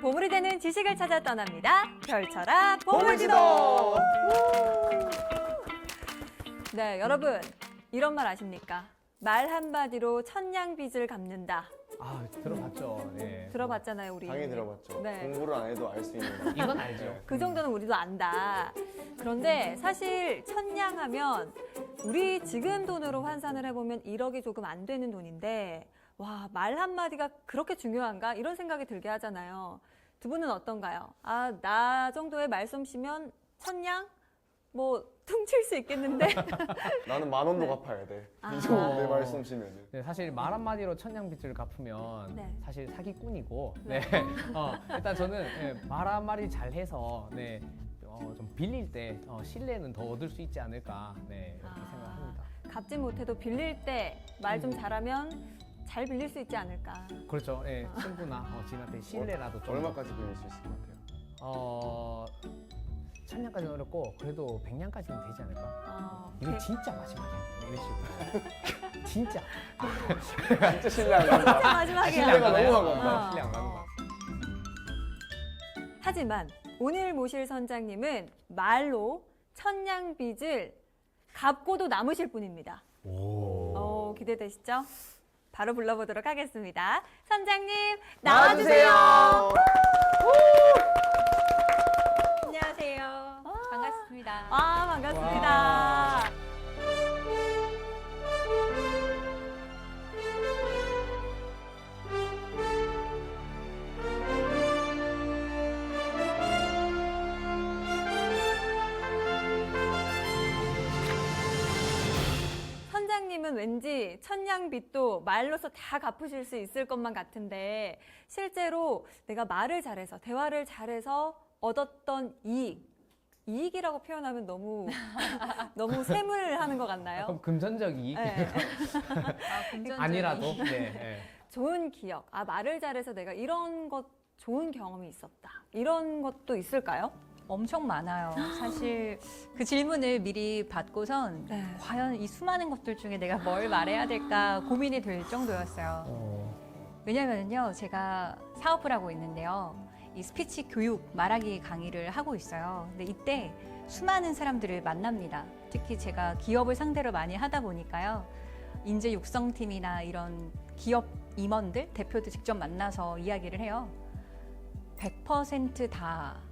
보물이 되는 지식을 찾아 떠납니다. 펼쳐라 보물지도! 네, 여러분 이런 말 아십니까? 말 한마디로 천냥빚을 갚는다. 아, 들어봤죠. 네. 들어봤잖아요, 우리. 당연히 들어봤죠. 네. 공부를 안 해도 알 수 있는. 이건 알죠. 그 정도는 우리도 안다. 그런데 사실 천냥하면 우리 지금 돈으로 환산을 해보면 1억이 조금 안 되는 돈인데 와, 말 한마디가 그렇게 중요한가? 이런 생각이 들게 하잖아요. 두 분은 어떤가요? 아, 나 정도의 말솜씨면 천냥? 뭐 퉁칠 수 있겠는데? 나는 10,000원도 갚아야 돼. 이 정도 내 말씀이면은. 네, 사실 말 한마디로 천냥빚을 갚으면 네. 사실 사기꾼이고, 네. 일단 저는 말 한마디 잘해서, 네. 좀 빌릴 때 신뢰는 더 얻을 수 있지 않을까, 네. 이렇게 생각합니다. 갚지 못해도 빌릴 때 말 좀 잘하면 잘 빌릴 수 있지 않을까? 그렇죠. 네, 친구나 지인한테 신뢰라도 좀. 얼마까지 빌릴 수 있을 것 같아요? 1000년까지는 어렵고 그래도 100년까지는 되지 않을까? 이거 오케이. 진짜 마지막이야. 이런 식으로. 진짜. 진짜 신뢰 안 간다. 진짜 마지막이야. 신뢰가 너무 안 어. 간다. 신뢰 안 가는 거. 하지만 오늘 모실 선장님은 말로 천냥빚을 갚고도 남으실 분입니다. 기대되시죠? 바로 불러보도록 하겠습니다. 선장님 나와주세요. 안녕하세요. 반갑습니다. 아, 반갑습니다. 선장님은 왠지 천냥빚도 말로서 다 갚으실 수 있을 것만 같은데 실제로 내가 말을 잘해서 대화를 잘해서 얻었던 이익이라고 표현하면 너무 셈을 것 같나요? 그럼 금전적 이익 네. 금전적인 아니라도 네. 네. 좋은 기억, 말을 잘해서 내가 이런 것 좋은 경험이 있었다. 이런 것도 있을까요? 엄청 많아요. 사실 그 질문을 미리 받고선 네. 과연 이 수많은 것들 중에 내가 뭘 말해야 될까 고민이 될 정도였어요. 왜냐면요, 제가 사업을 하고 있는데요. 이 스피치 교육, 말하기 강의를 하고 있어요. 근데 이때 수많은 사람들을 만납니다. 특히 제가 기업을 상대로 많이 하다 보니까요. 인재 육성팀이나 이런 기업 임원들, 대표들 직접 만나서 이야기를 해요. 100%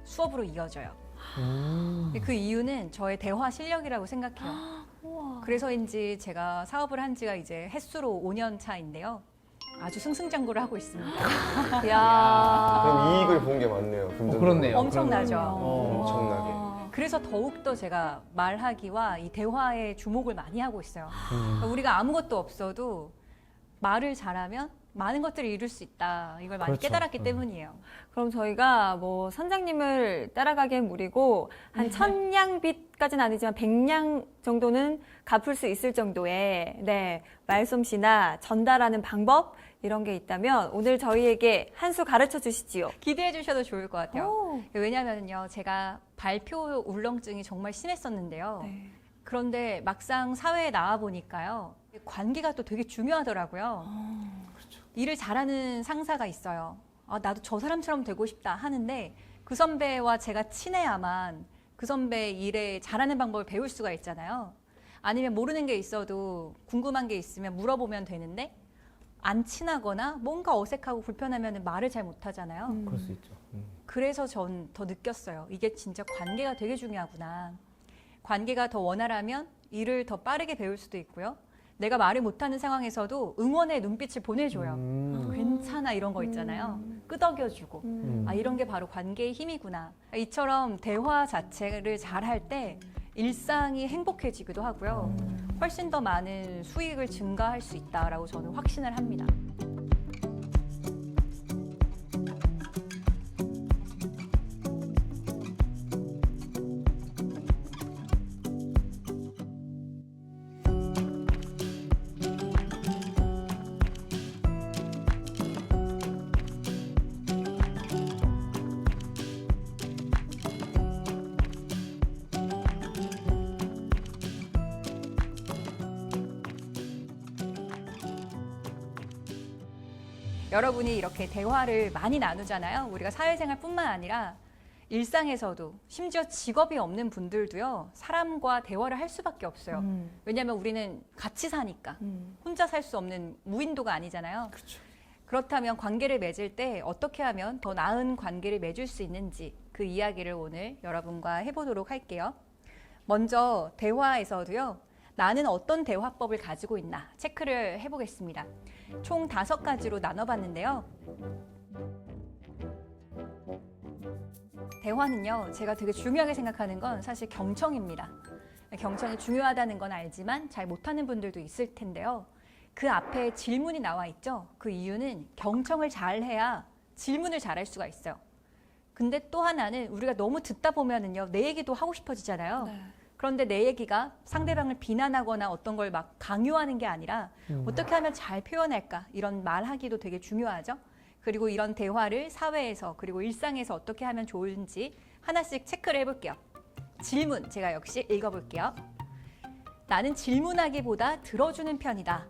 수업으로 이어져요. 그 이유는 저의 대화 실력이라고 생각해요. 그래서인지 제가 사업을 한 지가 이제 햇수로 5년 차인데요. 아주 승승장구를 하고 있습니다. 이야. 그럼 이익을 본 게 많네요. 금전적으로. 그렇네요. 엄청나죠. 엄청나게. 그래서 더욱더 제가 말하기와 이 대화에 주목을 많이 하고 있어요. 그러니까 우리가 아무것도 없어도 말을 잘하면 많은 것들을 이룰 수 있다. 이걸 많이 그렇죠. 깨달았기 때문이에요. 그럼 저희가 뭐 선장님을 따라가기엔 무리고 한 천냥빚까지는 아니지만 100냥 정도는 갚을 수 있을 정도의 말솜씨나 전달하는 방법 이런 게 있다면 오늘 저희에게 한 수 가르쳐 주시지요. 기대해 주셔도 좋을 것 같아요. 오. 왜냐면요, 제가 발표 울렁증이 정말 심했었는데요. 네. 그런데 막상 사회에 나와 보니까요, 관계가 또 되게 중요하더라고요. 일을 잘하는 상사가 있어요. 아, 나도 저 사람처럼 되고 싶다 하는데 그 선배와 제가 친해야만 그 선배 일에 잘하는 방법을 배울 수가 있잖아요. 아니면 모르는 게 있어도 궁금한 게 있으면 물어보면 되는데 안 친하거나 뭔가 어색하고 불편하면 말을 잘 못하잖아요. 그럴 수 있죠. 그래서 전 더 느꼈어요. 이게 진짜 관계가 되게 중요하구나. 관계가 더 원활하면 일을 더 빠르게 배울 수도 있고요. 내가 말을 못하는 상황에서도 응원의 눈빛을 보내줘요. 괜찮아 이런 거 있잖아요. 끄덕여주고. 아, 이런 게 바로 관계의 힘이구나. 이처럼 대화 자체를 잘할 때 일상이 행복해지기도 하고요. 훨씬 더 많은 수익을 증가할 수 있다라고 저는 확신을 합니다. 여러분이 이렇게 대화를 많이 나누잖아요. 우리가 사회생활뿐만 아니라 일상에서도 심지어 직업이 없는 분들도요. 사람과 대화를 할 수밖에 없어요. 왜냐하면 우리는 같이 사니까 혼자 살 수 없는 무인도가 아니잖아요. 그렇다면 관계를 맺을 때 어떻게 하면 더 나은 관계를 맺을 수 있는지 그 이야기를 오늘 여러분과 해보도록 할게요. 먼저 대화에서도요. 나는 어떤 대화법을 가지고 있나 체크를 해보겠습니다. 총 5가지로 나눠봤는데요. 대화는요, 제가 되게 중요하게 생각하는 건 사실 경청입니다. 경청이 중요하다는 건 알지만 잘 못하는 분들도 있을 텐데요. 그 앞에 질문이 나와 있죠. 그 이유는 경청을 잘해야 질문을 잘할 수가 있어요. 근데 또 하나는 우리가 너무 듣다 보면은요, 내 얘기도 하고 싶어지잖아요. 네. 그런데 내 얘기가 상대방을 비난하거나 어떤 걸 막 강요하는 게 아니라 어떻게 하면 잘 표현할까 이런 말하기도 되게 중요하죠. 그리고 이런 대화를 사회에서 그리고 일상에서 어떻게 하면 좋은지 하나씩 체크를 해볼게요. 질문 제가 역시 읽어볼게요. 나는 질문하기보다 들어주는 편이다.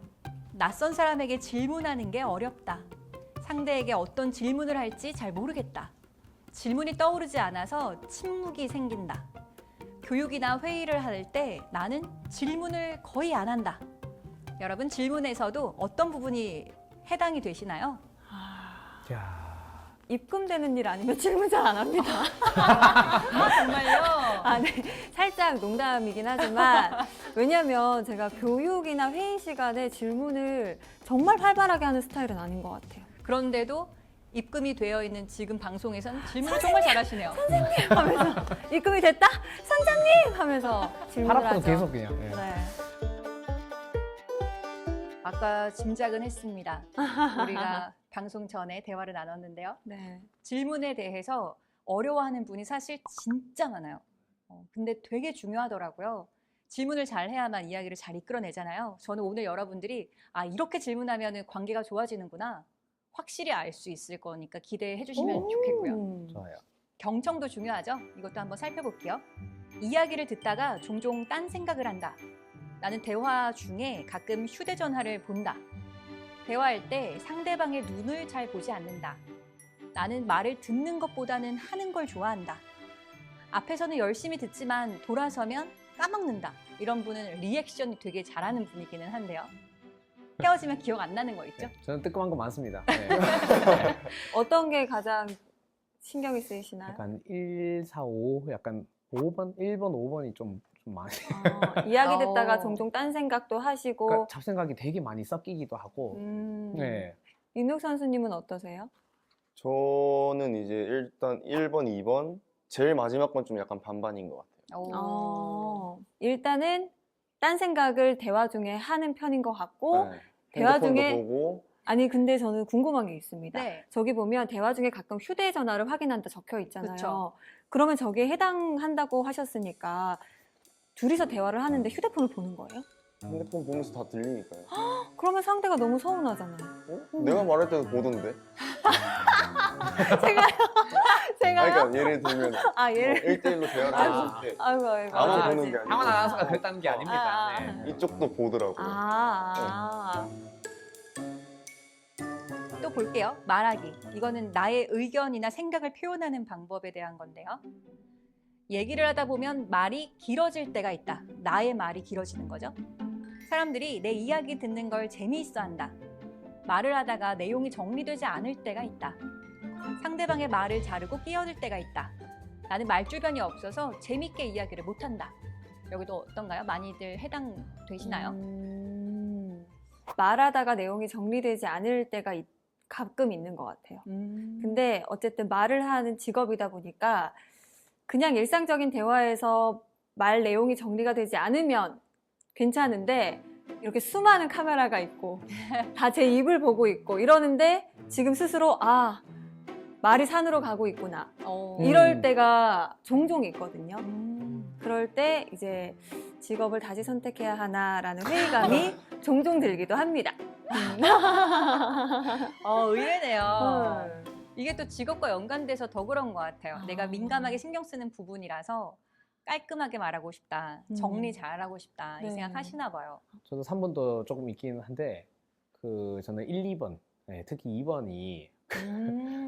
낯선 사람에게 질문하는 게 어렵다. 상대에게 어떤 질문을 할지 잘 모르겠다. 질문이 떠오르지 않아서 침묵이 생긴다. 교육이나 회의를 할 때 나는 질문을 거의 안 한다. 여러분 질문에서도 어떤 부분이 해당이 되시나요? 자, 입금되는 일 아니면 질문 잘 안 합니다. 정말요? 아, 네. 살짝 농담이긴 하지만 왜냐면 제가 교육이나 회의 시간에 질문을 정말 활발하게 하는 스타일은 아닌 것 같아요. 그런데도 입금이 되어 있는 지금 방송에선 질문을 정말 잘하시네요. 하면서 입금이 됐다? 선장님! 하면서 질문을 팔 아프도 하죠. 계속 그냥. 예. 네. 아까 짐작은 했습니다. 우리가 방송 전에 대화를 나눴는데요. 네. 질문에 대해서 어려워하는 분이 사실 진짜 많아요. 근데 되게 중요하더라고요. 질문을 잘 해야만 이야기를 잘 이끌어내잖아요. 저는 오늘 여러분들이 이렇게 질문하면 관계가 좋아지는구나. 확실히 알 수 있을 거니까 기대해 주시면 좋겠고요. 좋아요. 경청도 중요하죠. 이것도 한번 살펴볼게요. 이야기를 듣다가 종종 딴 생각을 한다. 나는 대화 중에 가끔 휴대전화를 본다. 대화할 때 상대방의 눈을 잘 보지 않는다. 나는 말을 듣는 것보다는 하는 걸 좋아한다. 앞에서는 열심히 듣지만 돌아서면 까먹는다. 이런 분은 리액션이 되게 잘하는 분이기는 한데요. 헤어지면 기억 안 나는 거 있죠? 네, 저는 뜨끔한 거 많습니다. 네. 어떤 게 가장 신경이 쓰이시나요? 약간 1, 4, 5, 약간 5번, 1번, 5번이 좀 많이. 이야기 듣다가 어. 종종 딴 생각도 하시고 그러니까 잡생각이 되게 많이 섞이기도 하고. 네. 윤욱 선수님은 어떠세요? 저는 이제 일단 1번, 2번 제일 마지막 건 좀 약간 반반인 것 같아요. 일단은 딴 생각을 대화 중에 하는 편인 것 같고 네. 대화 핸드폰도 중에 보고 아니 근데 저는 궁금한 게 있습니다. 네. 저기 보면 대화 중에 가끔 휴대전화를 확인한다 적혀 있잖아요. 그쵸. 그러면 저기에 해당한다고 하셨으니까 둘이서 대화를 하는데 휴대폰을 보는 거예요? 핸드폰 보면서 다 들리니까요. 그러면 상대가 너무 서운하잖아요. 내가 말할 때도 보던데. 제가요? 그러니까 예를 들면 예를 1대1로 대화를 아. 했을 때 아이고 나만 아직 보는 게 황원 아니고 아나운서가 그랬다는 게 아닙니다. 네. 이쪽도 보더라고요. 또 볼게요. 말하기. 이거는 나의 의견이나 생각을 표현하는 방법에 대한 건데요. 얘기를 하다 보면 말이 길어질 때가 있다. 나의 말이 길어지는 거죠. 사람들이 내 이야기 듣는 걸 재미있어 한다. 말을 하다가 내용이 정리되지 않을 때가 있다. 상대방의 말을 자르고 끼어들 때가 있다. 나는 말주변이 없어서 재밌게 이야기를 못한다. 여기도 어떤가요? 많이들 해당되시나요? 말하다가 내용이 정리되지 않을 때가 가끔 있는 것 같아요. 근데 어쨌든 말을 하는 직업이다 보니까 그냥 일상적인 대화에서 말 내용이 정리가 되지 않으면 괜찮은데 이렇게 수많은 카메라가 있고 다 제 입을 보고 있고 이러는데 지금 스스로 말이 산으로 가고 있구나 이럴 때가 종종 있거든요. 그럴 때 이제 직업을 다시 선택해야 하나라는 회의감이 종종 들기도 합니다. 의외네요. 이게 또 직업과 연관돼서 더 그런 것 같아요. 내가 민감하게 신경 쓰는 부분이라서 깔끔하게 말하고 싶다, 정리 잘하고 싶다 이 네. 생각 하시나 봐요. 저도 3번도 조금 있긴 한데 저는 1, 2번 네, 특히 2번이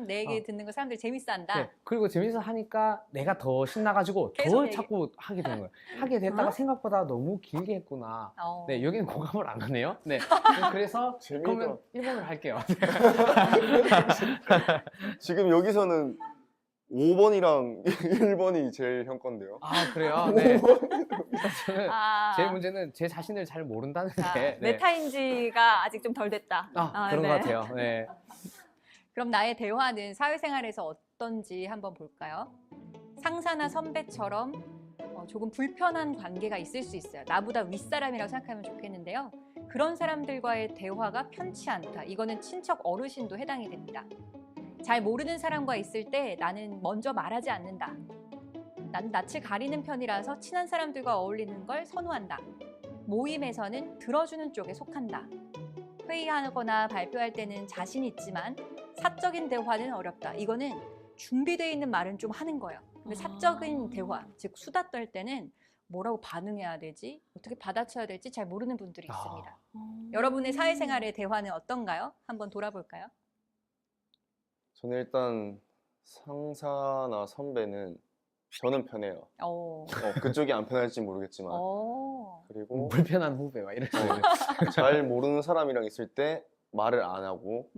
내 얘기 듣는 거 사람들이 재밌어 한다. 네, 그리고 재밌어 하니까 내가 더 신나가지고 계속 더 얘기. 자꾸 하게 되는 거예요. 하게 됐다가 어? 생각보다 너무 길게 했구나. 어. 네, 여기는 공감을 안 하네요. 네, 그래서 재미있다. 그러면 1번을 할게요. 지금 여기서는 5번이랑 1번이 제일 형 건데요. 아, 그래요? 네. 저는 아, 제 문제는 제 자신을 잘 모른다는 게 네. 메타인지가 아직 좀 덜 됐다. 그런 네. 것 같아요. 네. 그럼 나의 대화는 사회생활에서 어떤지 한번 볼까요? 상사나 선배처럼 조금 불편한 관계가 있을 수 있어요. 나보다 윗사람이라고 생각하면 좋겠는데요. 그런 사람들과의 대화가 편치 않다. 이거는 친척 어르신도 해당이 됩니다. 잘 모르는 사람과 있을 때 나는 먼저 말하지 않는다. 나는 낯을 가리는 편이라서 친한 사람들과 어울리는 걸 선호한다. 모임에서는 들어주는 쪽에 속한다. 회의하거나 발표할 때는 자신 있지만 사적인 대화는 어렵다. 이거는 준비되어 있는 말은 좀 하는 거예요. 근데 사적인 대화, 즉 수다 떨 때는 뭐라고 반응해야 되지? 어떻게 받아쳐야 될지 잘 모르는 분들이 있습니다. 여러분의 사회생활의 대화는 어떤가요? 한번 돌아볼까요? 저는 일단 상사나 선배는 저는 편해요. 그쪽이 안 편할지 모르겠지만. 그리고 불편한 후배 막 이런 식으로. 잘 모르는 사람이랑 있을 때 말을 안 하고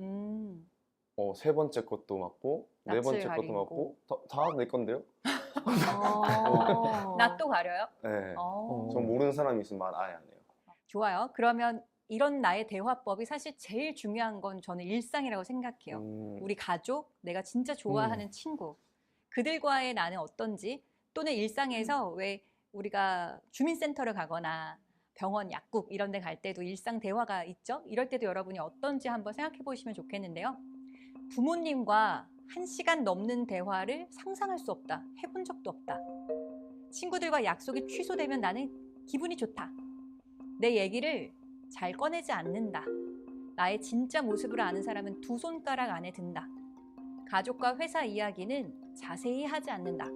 세 번째 것도 맞고 네 낯을 번째 가리고. 것도 맞고 다 내 건데요? 낯도 가려요? 네. 어. 전 모르는 사람이 있으면 말 아예 안 해요. 좋아요. 그러면 이런 나의 대화법이 사실 제일 중요한 건 저는 일상이라고 생각해요. 우리 가족, 내가 진짜 좋아하는 친구, 그들과의 나는 어떤지, 또는 일상에서 왜 우리가 주민센터를 가거나 병원, 약국 이런 데 갈 때도 일상 대화가 있죠? 이럴 때도 여러분이 어떤지 한번 생각해 보시면 좋겠는데요. 부모님과 1시간 넘는 대화를 상상할 수 없다. 해본 적도 없다. 친구들과 약속이 취소되면 나는 기분이 좋다. 내 얘기를 잘 꺼내지 않는다. 나의 진짜 모습을 아는 사람은 2손가락 안에 든다. 가족과 회사 이야기는 자세히 하지 않는다.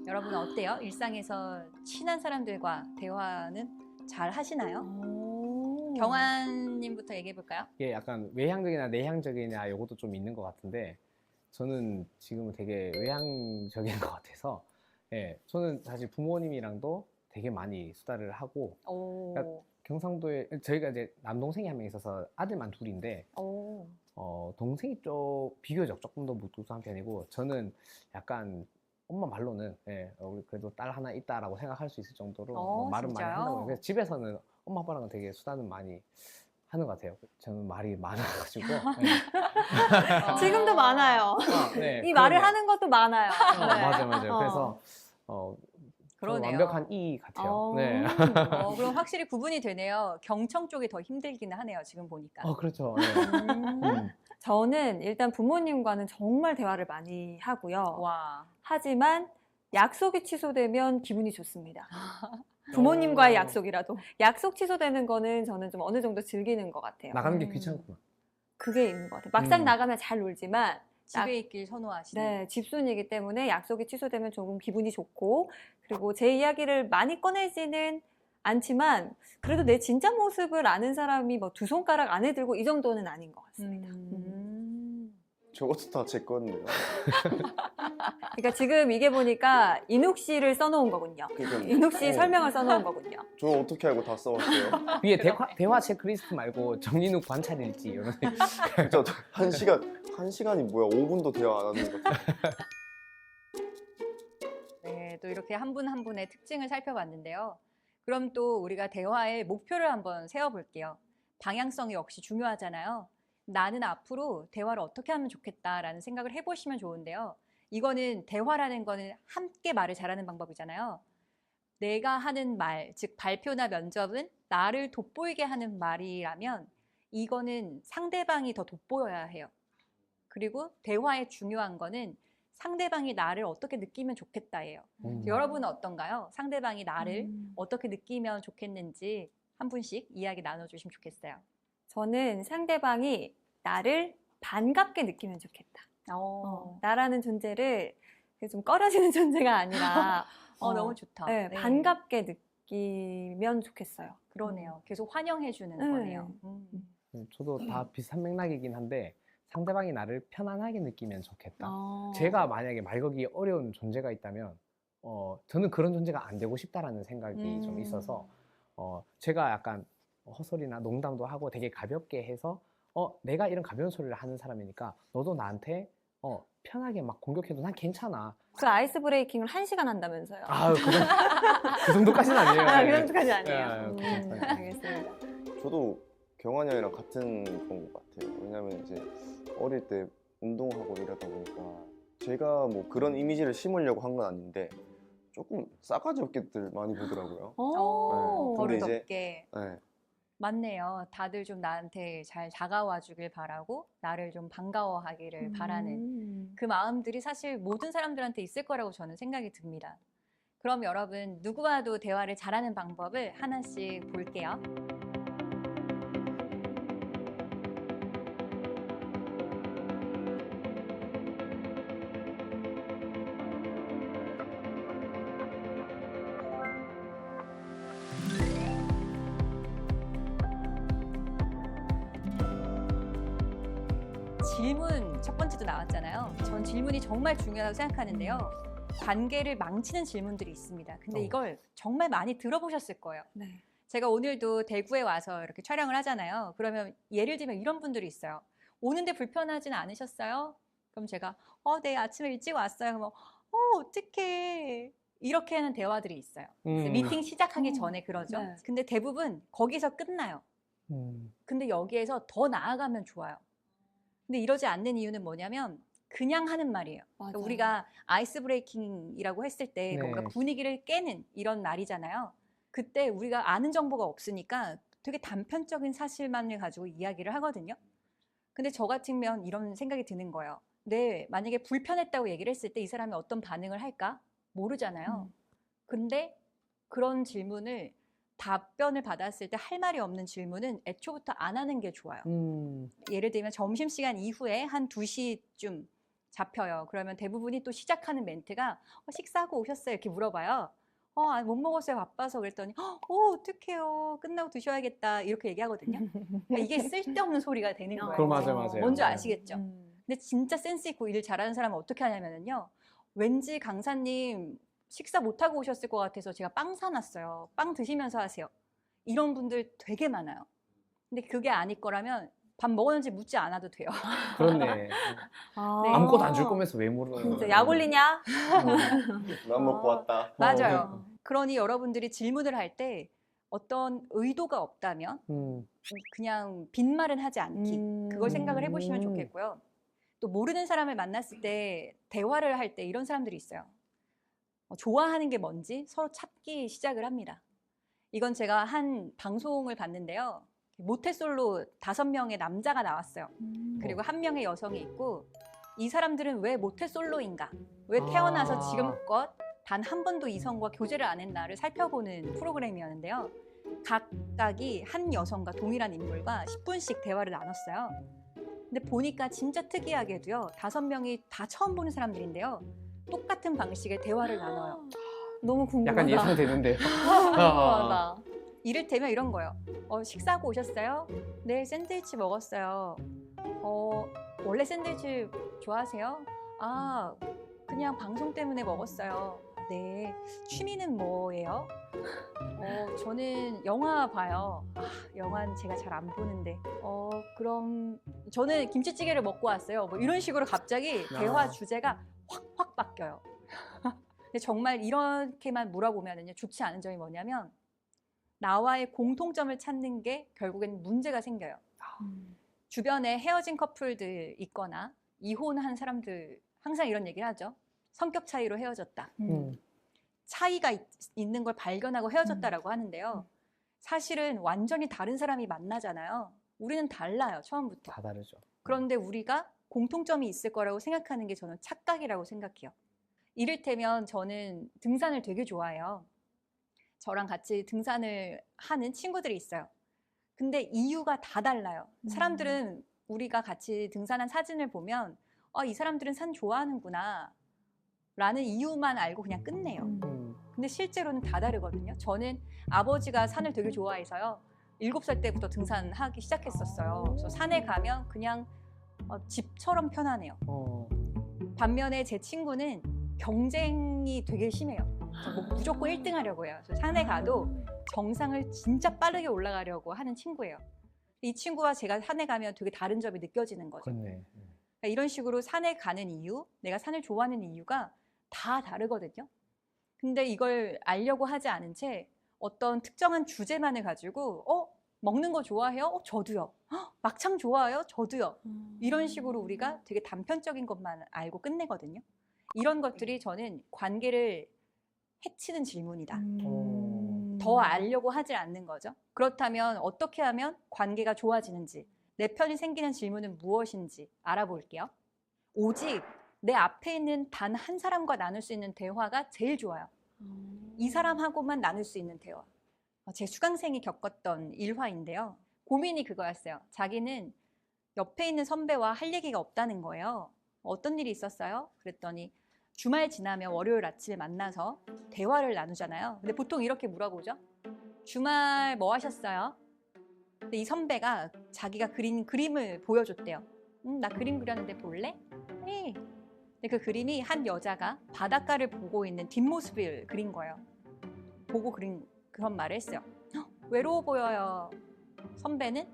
여러분은 어때요? 일상에서 친한 사람들과 대화는 잘 하시나요? 경환님부터 얘기해 볼까요? 이게 약간 외향적이나 내향적이냐 이것도 좀 있는 것 같은데 저는 지금은 되게 외향적인 것 같아서 저는 사실 부모님이랑도 되게 많이 수다를 하고 그러니까 경상도에 저희가 이제 남동생이 한 명 있어서 아들만 둘인데 동생이 비교적 조금 더 무뚝뚝한 편이고 저는 약간 엄마 말로는 우리 그래도 딸 하나 있다라고 생각할 수 있을 정도로 말은 많이 진짜요? 한다고 해요. 그래서 집에서는 엄마 아빠랑은 되게 수다는 많이 하는 것 같아요. 저는 말이 많아가지고 지금도 많아요. 네, 이 말을 그러네요. 하는 것도 많아요. 맞아요. 그래서 저는 그러네요. 완벽한 이 같아요. 네. 그럼 확실히 구분이 되네요. 경청 쪽이 더 힘들기는 하네요. 지금 보니까. 그렇죠. 네. 저는 일단 부모님과는 정말 대화를 많이 하고요. 와. 하지만 약속이 취소되면 기분이 좋습니다. 부모님과의 약속이라도. 약속 취소되는 거는 저는 좀 어느 정도 즐기는 것 같아요. 나가는 게 귀찮구나. 그게 있는 것 같아요. 막상 나가면 잘 놀지만 집에 있길 선호하시는. 네, 집순이기 때문에 약속이 취소되면 조금 기분이 좋고 그리고 제 이야기를 많이 꺼내지는 않지만 그래도 내 진짜 모습을 아는 사람이 뭐 2손가락 안에 들고 이 정도는 아닌 것 같습니다. 저것도 다 제 건데요. 그러니까 지금 이게 보니까 인욱 씨를 써놓은 거군요. 그러니까 인욱 씨 설명을 써놓은 거군요. 저는 어떻게 알고 다 써왔어요? 위에 대화 체크리스트 말고 정인욱 관찰일지 이런 거. 진짜 한 시간이 뭐야? 5분도 대화 안 하는 것 같아요. 네, 또 이렇게 한 분 한 분의 특징을 살펴봤는데요. 그럼 또 우리가 대화의 목표를 한번 세워볼게요. 방향성이 역시 중요하잖아요. 나는 앞으로 대화를 어떻게 하면 좋겠다라는 생각을 해보시면 좋은데요. 이거는 대화라는 거는 함께 말을 잘하는 방법이잖아요. 내가 하는 말, 즉 발표나 면접은 나를 돋보이게 하는 말이라면 이거는 상대방이 더 돋보여야 해요. 그리고 대화의 중요한 거는 상대방이 나를 어떻게 느끼면 좋겠다예요. 여러분은 어떤가요? 상대방이 나를 어떻게 느끼면 좋겠는지 한 분씩 이야기 나눠주시면 좋겠어요. 저는 상대방이 나를 반갑게 느끼면 좋겠다. 나라는 존재를 좀 꺼려지는 존재가 아니라 너무 좋다. 네, 반갑게 느끼면 좋겠어요. 그러네요. 계속 환영해주는 거네요. 저도 다 비슷한 맥락이긴 한데 상대방이 나를 편안하게 느끼면 좋겠다. 어. 제가 만약에 말 걸기 어려운 존재가 있다면 저는 그런 존재가 안 되고 싶다라는 생각이 좀 있어서 제가 약간 헛소리나 농담도 하고 되게 가볍게 해서 내가 이런 가벼운 소리를 하는 사람이니까 너도 나한테 편하게 막 공격해도 난 괜찮아. 그 아이스 브레이킹을 1시간 한다면서요. 아, 그 정도까지는 아니에요. 아, 네. 그 정도까지 아니에요. 네, 알겠습니다. 저도 경환이 형이랑 같은 건 것 같아요. 왜냐면 이제 어릴 때 운동하고 이러다 보니까 제가 뭐 그런 이미지를 심으려고 한 건 아닌데 조금 싸가지 없게들 많이 보더라고요. 오. 근데 이제- 버릇없게. 네. 맞네요. 다들 좀 나한테 잘 다가와 주길 바라고 나를 좀 반가워하기를 바라는 그 마음들이 사실 모든 사람들한테 있을 거라고 저는 생각이 듭니다. 그럼 여러분 누구와도 대화를 잘하는 방법을 하나씩 볼게요. 질문 첫 번째도 나왔잖아요. 전 질문이 정말 중요하다고 생각하는데요. 관계를 망치는 질문들이 있습니다. 근데 이걸 정말 많이 들어보셨을 거예요. 네. 제가 오늘도 대구에 와서 이렇게 촬영을 하잖아요. 그러면 예를 들면 이런 분들이 있어요. 오는데 불편하진 않으셨어요? 그럼 제가 네, 아침에 일찍 왔어요. 그러면 어떡해. 이렇게 하는 대화들이 있어요. 그래서 미팅 시작하기 전에 그러죠. 네. 근데 대부분 거기서 끝나요. 근데 여기에서 더 나아가면 좋아요. 근데 이러지 않는 이유는 뭐냐면 그냥 하는 말이에요. 맞아요. 그러니까 우리가 아이스 브레이킹이라고 했을 때 네. 뭔가 분위기를 깨는 이런 말이잖아요. 그때 우리가 아는 정보가 없으니까 되게 단편적인 사실만을 가지고 이야기를 하거든요. 근데 저 같으면 이런 생각이 드는 거예요. 네, 만약에 불편했다고 얘기를 했을 때 이 사람이 어떤 반응을 할까? 모르잖아요. 근데 그런 질문을 답변을 받았을 때 할 말이 없는 질문은 애초부터 안 하는 게 좋아요. 예를 들면 점심시간 이후에 한 2시쯤 잡혀요. 그러면 대부분이 또 시작하는 멘트가 식사하고 오셨어요? 이렇게 물어봐요. 아니, 못 먹었어요. 바빠서. 그랬더니 어떡해요. 끝나고 드셔야겠다. 이렇게 얘기하거든요. 그러니까 이게 쓸데없는 소리가 되는 거예요. 그럼 맞아요. 뭔지 네. 아시겠죠? 근데 진짜 센스 있고 일 잘하는 사람은 어떻게 하냐면요. 왠지 강사님 식사 못하고 오셨을 것 같아서 제가 빵 사놨어요. 빵 드시면서 하세요. 이런 분들 되게 많아요. 근데 그게 아닐 거라면 밥 먹었는지 묻지 않아도 돼요. 그렇네. 아무것도 안 줄 거면서 왜 물어요? 진짜 약 올리냐? 난 먹고 왔다. 맞아요. 그러니 여러분들이 질문을 할 때 어떤 의도가 없다면 그냥 빈말은 하지 않기. 그걸 생각을 해보시면 좋겠고요. 또 모르는 사람을 만났을 때 대화를 할 때 이런 사람들이 있어요. 좋아하는 게 뭔지 서로 찾기 시작을 합니다. 이건 제가 한 방송을 봤는데요. 모태솔로 5명의 남자가 나왔어요. 그리고 1명의 여성이 있고 이 사람들은 왜 모태솔로인가? 왜 태어나서 지금껏 단 한 번도 이성과 교제를 안 했나를 살펴보는 프로그램이었는데요. 각각이 한 여성과 동일한 인물과 10분씩 대화를 나눴어요. 근데 보니까 진짜 특이하게도요. 5명이 다 처음 보는 사람들인데요. 똑같은 방식의 대화를 나눠요. 너무 궁금하다. 약간 예상되는데요. 궁금하다. 이를테면 이런 거예요. 식사하고 오셨어요? 네, 샌드위치 먹었어요. 원래 샌드위치 좋아하세요? 아, 그냥 방송 때문에 먹었어요. 네, 취미는 뭐예요? 저는 영화 봐요. 영화는 제가 잘 안 보는데. 그럼 저는 김치찌개를 먹고 왔어요. 뭐 이런 식으로 갑자기 대화 주제가 확 바뀌어요. 근데 정말 이렇게만 물어보면요, 좋지 않은 점이 뭐냐면 나와의 공통점을 찾는 게 결국엔 문제가 생겨요. 주변에 헤어진 커플들 있거나 이혼한 사람들 항상 이런 얘기를 하죠. 성격 차이로 헤어졌다. 차이가 있는 걸 발견하고 헤어졌다라고 하는데요. 사실은 완전히 다른 사람이 만나잖아요. 우리는 달라요, 처음부터. 다 다르죠. 그런데 우리가 공통점이 있을 거라고 생각하는 게 저는 착각이라고 생각해요. 이를테면 저는 등산을 되게 좋아해요. 저랑 같이 등산을 하는 친구들이 있어요. 근데 이유가 다 달라요. 사람들은 우리가 같이 등산한 사진을 보면 이 사람들은 산 좋아하는구나 라는 이유만 알고 그냥 끝내요. 근데 실제로는 다 다르거든요. 저는 아버지가 산을 되게 좋아해서요. 7살 때부터 등산하기 시작했었어요. 그래서 산에 가면 그냥 집처럼 편하네요. 반면에 제 친구는 경쟁이 되게 심해요. 뭐 무조건 1등 하려고 해요. 그래서 산에 가도 정상을 진짜 빠르게 올라가려고 하는 친구예요. 이 친구와 제가 산에 가면 되게 다른 점이 느껴지는 거죠. 그렇네. 그러니까 이런 식으로 산에 가는 이유, 내가 산을 좋아하는 이유가 다 다르거든요. 근데 이걸 알려고 하지 않은 채 어떤 특정한 주제만을 가지고 먹는 거 좋아해요? 저도요. 막창 좋아해요? 저도요. 이런 식으로 우리가 되게 단편적인 것만 알고 끝내거든요. 이런 것들이 저는 관계를 해치는 질문이다. 더 알려고 하지 않는 거죠. 그렇다면 어떻게 하면 관계가 좋아지는지, 내 편이 생기는 질문은 무엇인지 알아볼게요. 오직 내 앞에 있는 단 한 사람과 나눌 수 있는 대화가 제일 좋아요. 이 사람하고만 나눌 수 있는 대화. 제 수강생이 겪었던 일화인데요. 고민이 그거였어요. 자기는 옆에 있는 선배와 할 얘기가 없다는 거예요. 어떤 일이 있었어요? 그랬더니 주말 지나면 월요일 아침에 만나서 대화를 나누잖아요. 근데 보통 이렇게 물어보죠. 주말 뭐 하셨어요? 근데 이 선배가 자기가 그린 그림을 보여줬대요. 나 그림 그렸는데 볼래? 네. 근데 그 그림이 한 여자가 바닷가를 보고 있는 뒷모습을 그린 거예요. 보고 그린 그런 말을 했어요. 외로워 보여요. 선배는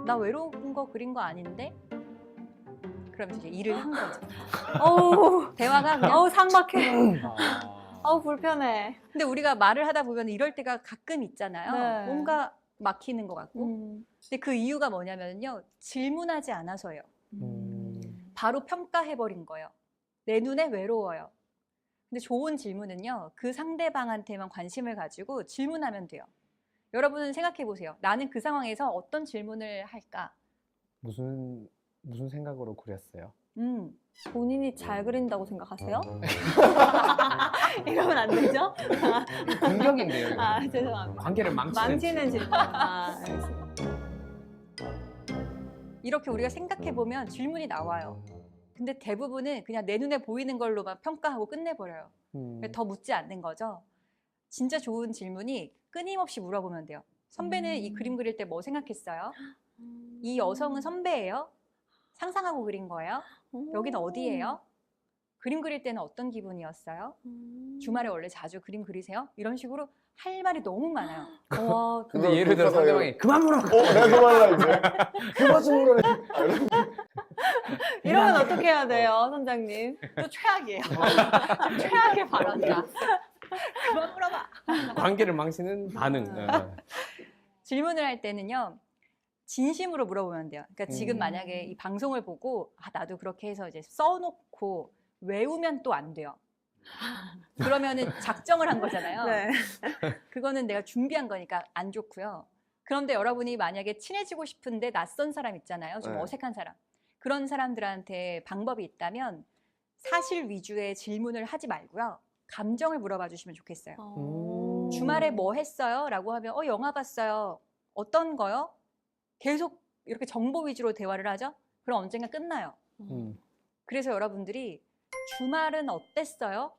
나 외로운 거 그린 거 아닌데? 그러면서 이제 일을 한 거죠. 어우, 대화가 그냥 어우, 삭막해. 아, 어우, 불편해. 근데 우리가 말을 하다 보면 이럴 때가 가끔 있잖아요. 네. 뭔가 막히는 것 같고. 근데 그 이유가 뭐냐면요. 질문하지 않아서예요. 바로 평가해버린 거예요. 내 눈에 외로워요. 근데 좋은 질문은요. 그 상대방한테만 관심을 가지고 질문하면 돼요. 여러분은 생각해 보세요. 나는 그 상황에서 어떤 질문을 할까? 무슨 생각으로 그렸어요? 본인이 잘 그린다고 생각하세요? 이러면 안 되죠? 공격인데요. 이거. 아, 죄송합니다. 관계를 망치는 질문. 아, 알겠습니다. 이렇게 우리가 생각해 보면 질문이 나와요. 근데 대부분은 그냥 내 눈에 보이는 걸로만 평가하고 끝내버려요. 더 묻지 않는 거죠. 진짜 좋은 질문이 끊임없이 물어보면 돼요. 선배는 이 그림 그릴 때 뭐 생각했어요? 이 여성은 선배예요? 상상하고 그린 거예요? 여기는 어디예요? 그림 그릴 때는 어떤 기분이었어요? 주말에 원래 자주 그림 그리세요? 이런 식으로 할 말이 너무 많아요. 와, 근데 예를 들어 그러다가 상대방이 그만 물어. 내가 그 말라 이제. 그만 좀 물어라. 이러면 어떻게 해야 돼요, 선장님? 또 최악이에요. 좀 최악의 발언이야. 그만 물어봐. 관계를 망치는 반응. 질문을 할 때는요. 진심으로 물어보면 돼요. 그러니까 지금 만약에 이 방송을 보고 나도 그렇게 해서 이제 써놓고 외우면 또 안 돼요. 그러면은 작정을 한 거잖아요. 네. 그거는 내가 준비한 거니까 안 좋고요. 그런데 여러분이 만약에 친해지고 싶은데 낯선 사람 있잖아요. 좀 네. 어색한 사람. 그런 사람들한테 방법이 있다면 사실 위주의 질문을 하지 말고요. 감정을 물어봐 주시면 좋겠어요. 주말에 뭐 했어요? 라고 하면 영화 봤어요. 어떤 거요? 계속 이렇게 정보 위주로 대화를 하죠? 그럼 언젠가 끝나요. 그래서 여러분들이 주말은 어땠어요?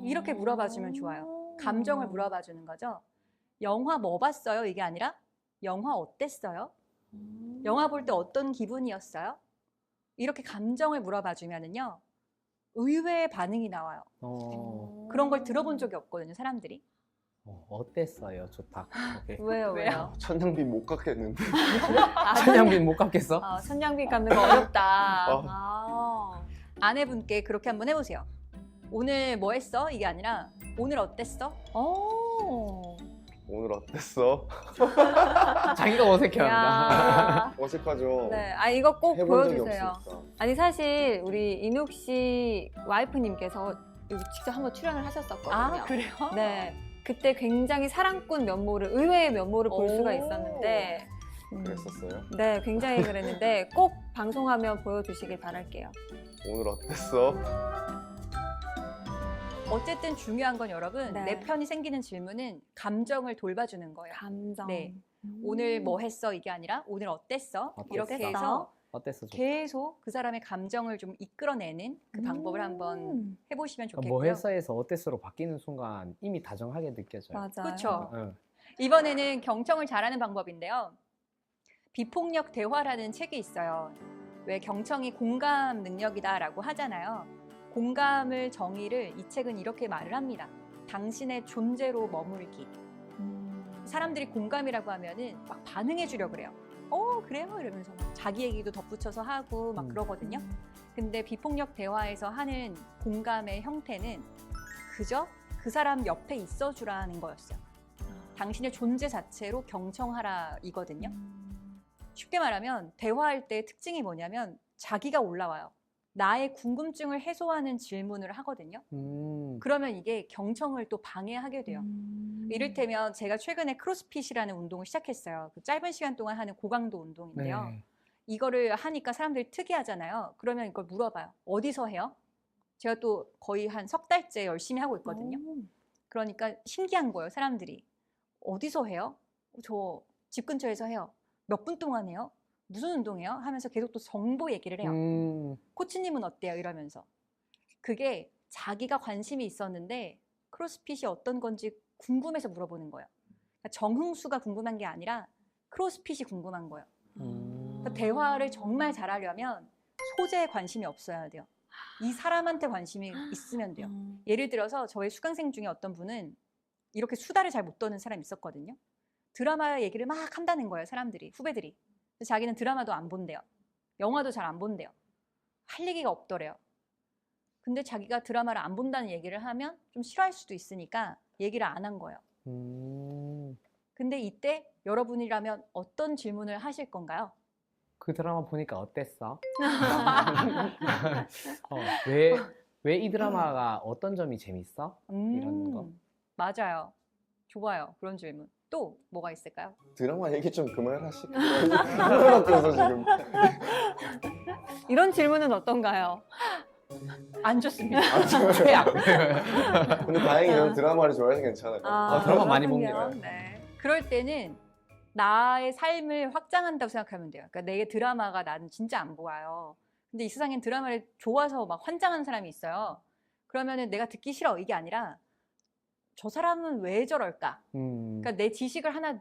이렇게 물어봐 주면 좋아요. 감정을 물어봐 주는 거죠. 영화 뭐 봤어요? 이게 아니라 영화 어땠어요? 영화 볼 때 어떤 기분이었어요? 이렇게 감정을 물어봐 주면은요. 의외의 반응이 나와요. 그런 걸 들어본 적이 없거든요, 사람들이. 어땠어요? 좋다. 오케이. 왜요? 천장비 못 깎겠는데. 천양빈 못 갚겠어? 천장비 갚는 거 어렵다. 아내분께 그렇게 한번 해보세요. 오늘 뭐 했어? 이게 아니라 오늘 어땠어? 오늘 어땠어? 자기가 어색해한다. 어색하죠. 네, 이거 꼭 해본 적이 보여주세요. 없으니까. 아니 사실 우리 인욱 씨 와이프님께서 여기 직접 한번 출연을 하셨었거든요. 그래요? 네, 그때 굉장히 사랑꾼 면모를 의외의 면모를 볼 수가 있었는데, 그랬었어요. 네, 굉장히 그랬는데 꼭 방송하면 보여주시길 바랄게요. 오늘 어땠어? 어쨌든 중요한 건 여러분 네. 내 편이 생기는 질문은 감정을 돌봐주는 거예요. 감정. 네. 오늘 뭐 했어? 이게 아니라 오늘 어땠어? 이렇게 어땠어? 해서 어땠어? 좋다. 계속 그 사람의 감정을 좀 이끌어내는 그 방법을 한번 해보시면 좋겠고요. 뭐 했어에서 어땠어로 바뀌는 순간 이미 다정하게 느껴져요. 맞아요. 그렇죠. 응. 이번에는 경청을 잘하는 방법인데요. 비폭력 대화라는 책이 있어요. 왜 경청이 공감 능력이다라고 하잖아요. 공감을 정의를 이 책은 이렇게 말을 합니다. 당신의 존재로 머물기. 사람들이 공감이라고 하면은 막 반응해 주려고 그래요. 그래요? 이러면서 막 자기 얘기도 덧붙여서 하고 막 그러거든요. 근데 비폭력 대화에서 하는 공감의 형태는 그저 그 사람 옆에 있어 주라는 거였어요. 당신의 존재 자체로 경청하라 이거든요. 쉽게 말하면 대화할 때 특징이 뭐냐면 자기가 올라와요. 나의 궁금증을 해소하는 질문을 하거든요. 그러면 이게 경청을 또 방해하게 돼요. 이를테면 제가 최근에 크로스핏이라는 운동을 시작했어요. 그 짧은 시간 동안 하는 고강도 운동인데요. 네. 이거를 하니까 사람들이 특이하잖아요. 그러면 이걸 물어봐요. 어디서 해요? 제가 또 거의 한 석 달째 열심히 하고 있거든요. 그러니까 신기한 거예요, 사람들이. 어디서 해요? 저 집 근처에서 해요. 몇 분 동안 해요? 무슨 운동이에요? 하면서 계속 또 정보 얘기를 해요. 코치님은 어때요? 이러면서. 그게 자기가 관심이 있었는데 크로스핏이 어떤 건지 궁금해서 물어보는 거예요. 그러니까 정흥수가 궁금한 게 아니라 크로스핏이 궁금한 거예요. 그러니까 대화를 정말 잘하려면 소재에 관심이 없어야 돼요. 이 사람한테 관심이 있으면 돼요. 예를 들어서 저의 수강생 중에 어떤 분은 이렇게 수다를 잘 못 떠는 사람이 있었거든요. 드라마 얘기를 막 한다는 거예요, 사람들이, 후배들이. 근데 자기는 드라마도 안 본대요. 영화도 잘 안 본대요. 할 얘기가 없더래요. 근데 자기가 드라마를 안 본다는 얘기를 하면 좀 싫어할 수도 있으니까 얘기를 안 한 거예요. 근데 이때 여러분이라면 어떤 질문을 하실 건가요? 그 드라마 보니까 어땠어? 왜 이 드라마가 어떤 점이 재밌어? 이런 거. 맞아요. 좋아요. 그런 질문. 또 뭐가 있을까요? 드라마 얘기 좀 그만하시고 그래서 지금 이런 질문은 어떤가요? 안 좋습니다. 최악. 근데 다행히 저는 드라마를 좋아해서 괜찮아요. 드라마 많이 본 그렇군요. 게. 네. 그럴 때는 나의 삶을 확장한다고 생각하면 돼요. 그러니까 내 드라마가 나는 진짜 안 보아요. 근데 이 세상엔 드라마를 좋아서 막 환장하는 사람이 있어요. 그러면은 내가 듣기 싫어 이게 아니라 저 사람은 왜 저럴까? 그러니까 내 지식을 하나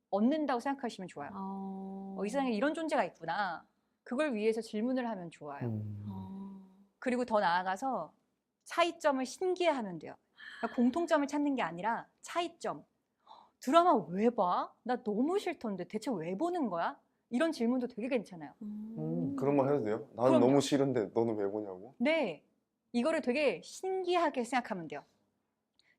얻는다고 생각하시면 좋아요. 이 세상에 이런 존재가 있구나. 그걸 위해서 질문을 하면 좋아요. 그리고 더 나아가서 차이점을 신기해하면 돼요. 그러니까 공통점을 찾는 게 아니라 차이점. 드라마 왜 봐? 나 너무 싫던데 대체 왜 보는 거야? 이런 질문도 되게 괜찮아요. 그런 말 해도 돼요? 나는 그럼요. 너무 싫은데 너는 왜 보냐고? 네. 이거를 되게 신기하게 생각하면 돼요.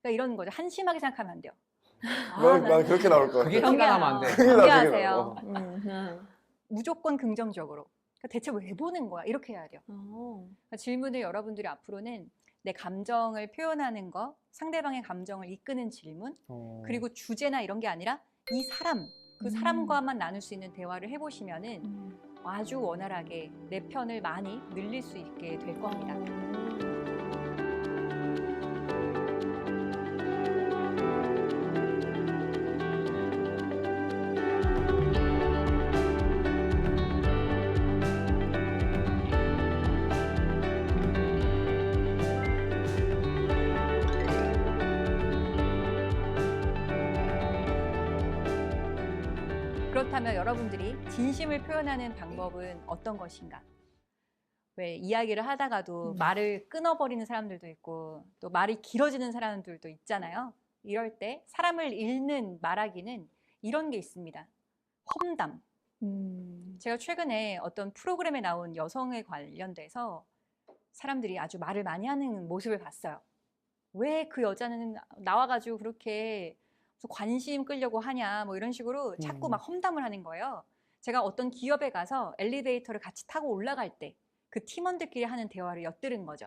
그러니까 이런 거죠. 한심하게 생각하면 안 돼요. 난 그렇게 나올 것 그게 같아. 티가 나면 안 돼. 경계하세요. 경계하세요. 무조건 긍정적으로. 그러니까 대체 왜 보는 거야? 이렇게 해야 돼요. 그러니까 질문을 여러분들이 앞으로는 내 감정을 표현하는 거, 상대방의 감정을 이끄는 질문, 그리고 주제나 이런 게 아니라 이 사람, 그 사람과만 나눌 수 있는 대화를 해보시면은 아주 원활하게 내 편을 많이 늘릴 수 있게 될 겁니다. 그렇다면 여러분들이 진심을 표현하는 방법은 어떤 것인가? 왜 이야기를 하다가도 말을 끊어버리는 사람들도 있고 또 말이 길어지는 사람들도 있잖아요. 이럴 때 사람을 읽는 말하기는 이런 게 있습니다. 험담. 제가 최근에 어떤 프로그램에 나온 여성에 관련돼서 사람들이 아주 말을 많이 하는 모습을 봤어요. 왜 그 여자는 나와가지고 그렇게 관심 끌려고 하냐 뭐 이런 식으로 자꾸 막 험담을 하는 거예요. 제가 어떤 기업에 가서 엘리베이터를 같이 타고 올라갈 때 그 팀원들끼리 하는 대화를 엿들은 거죠.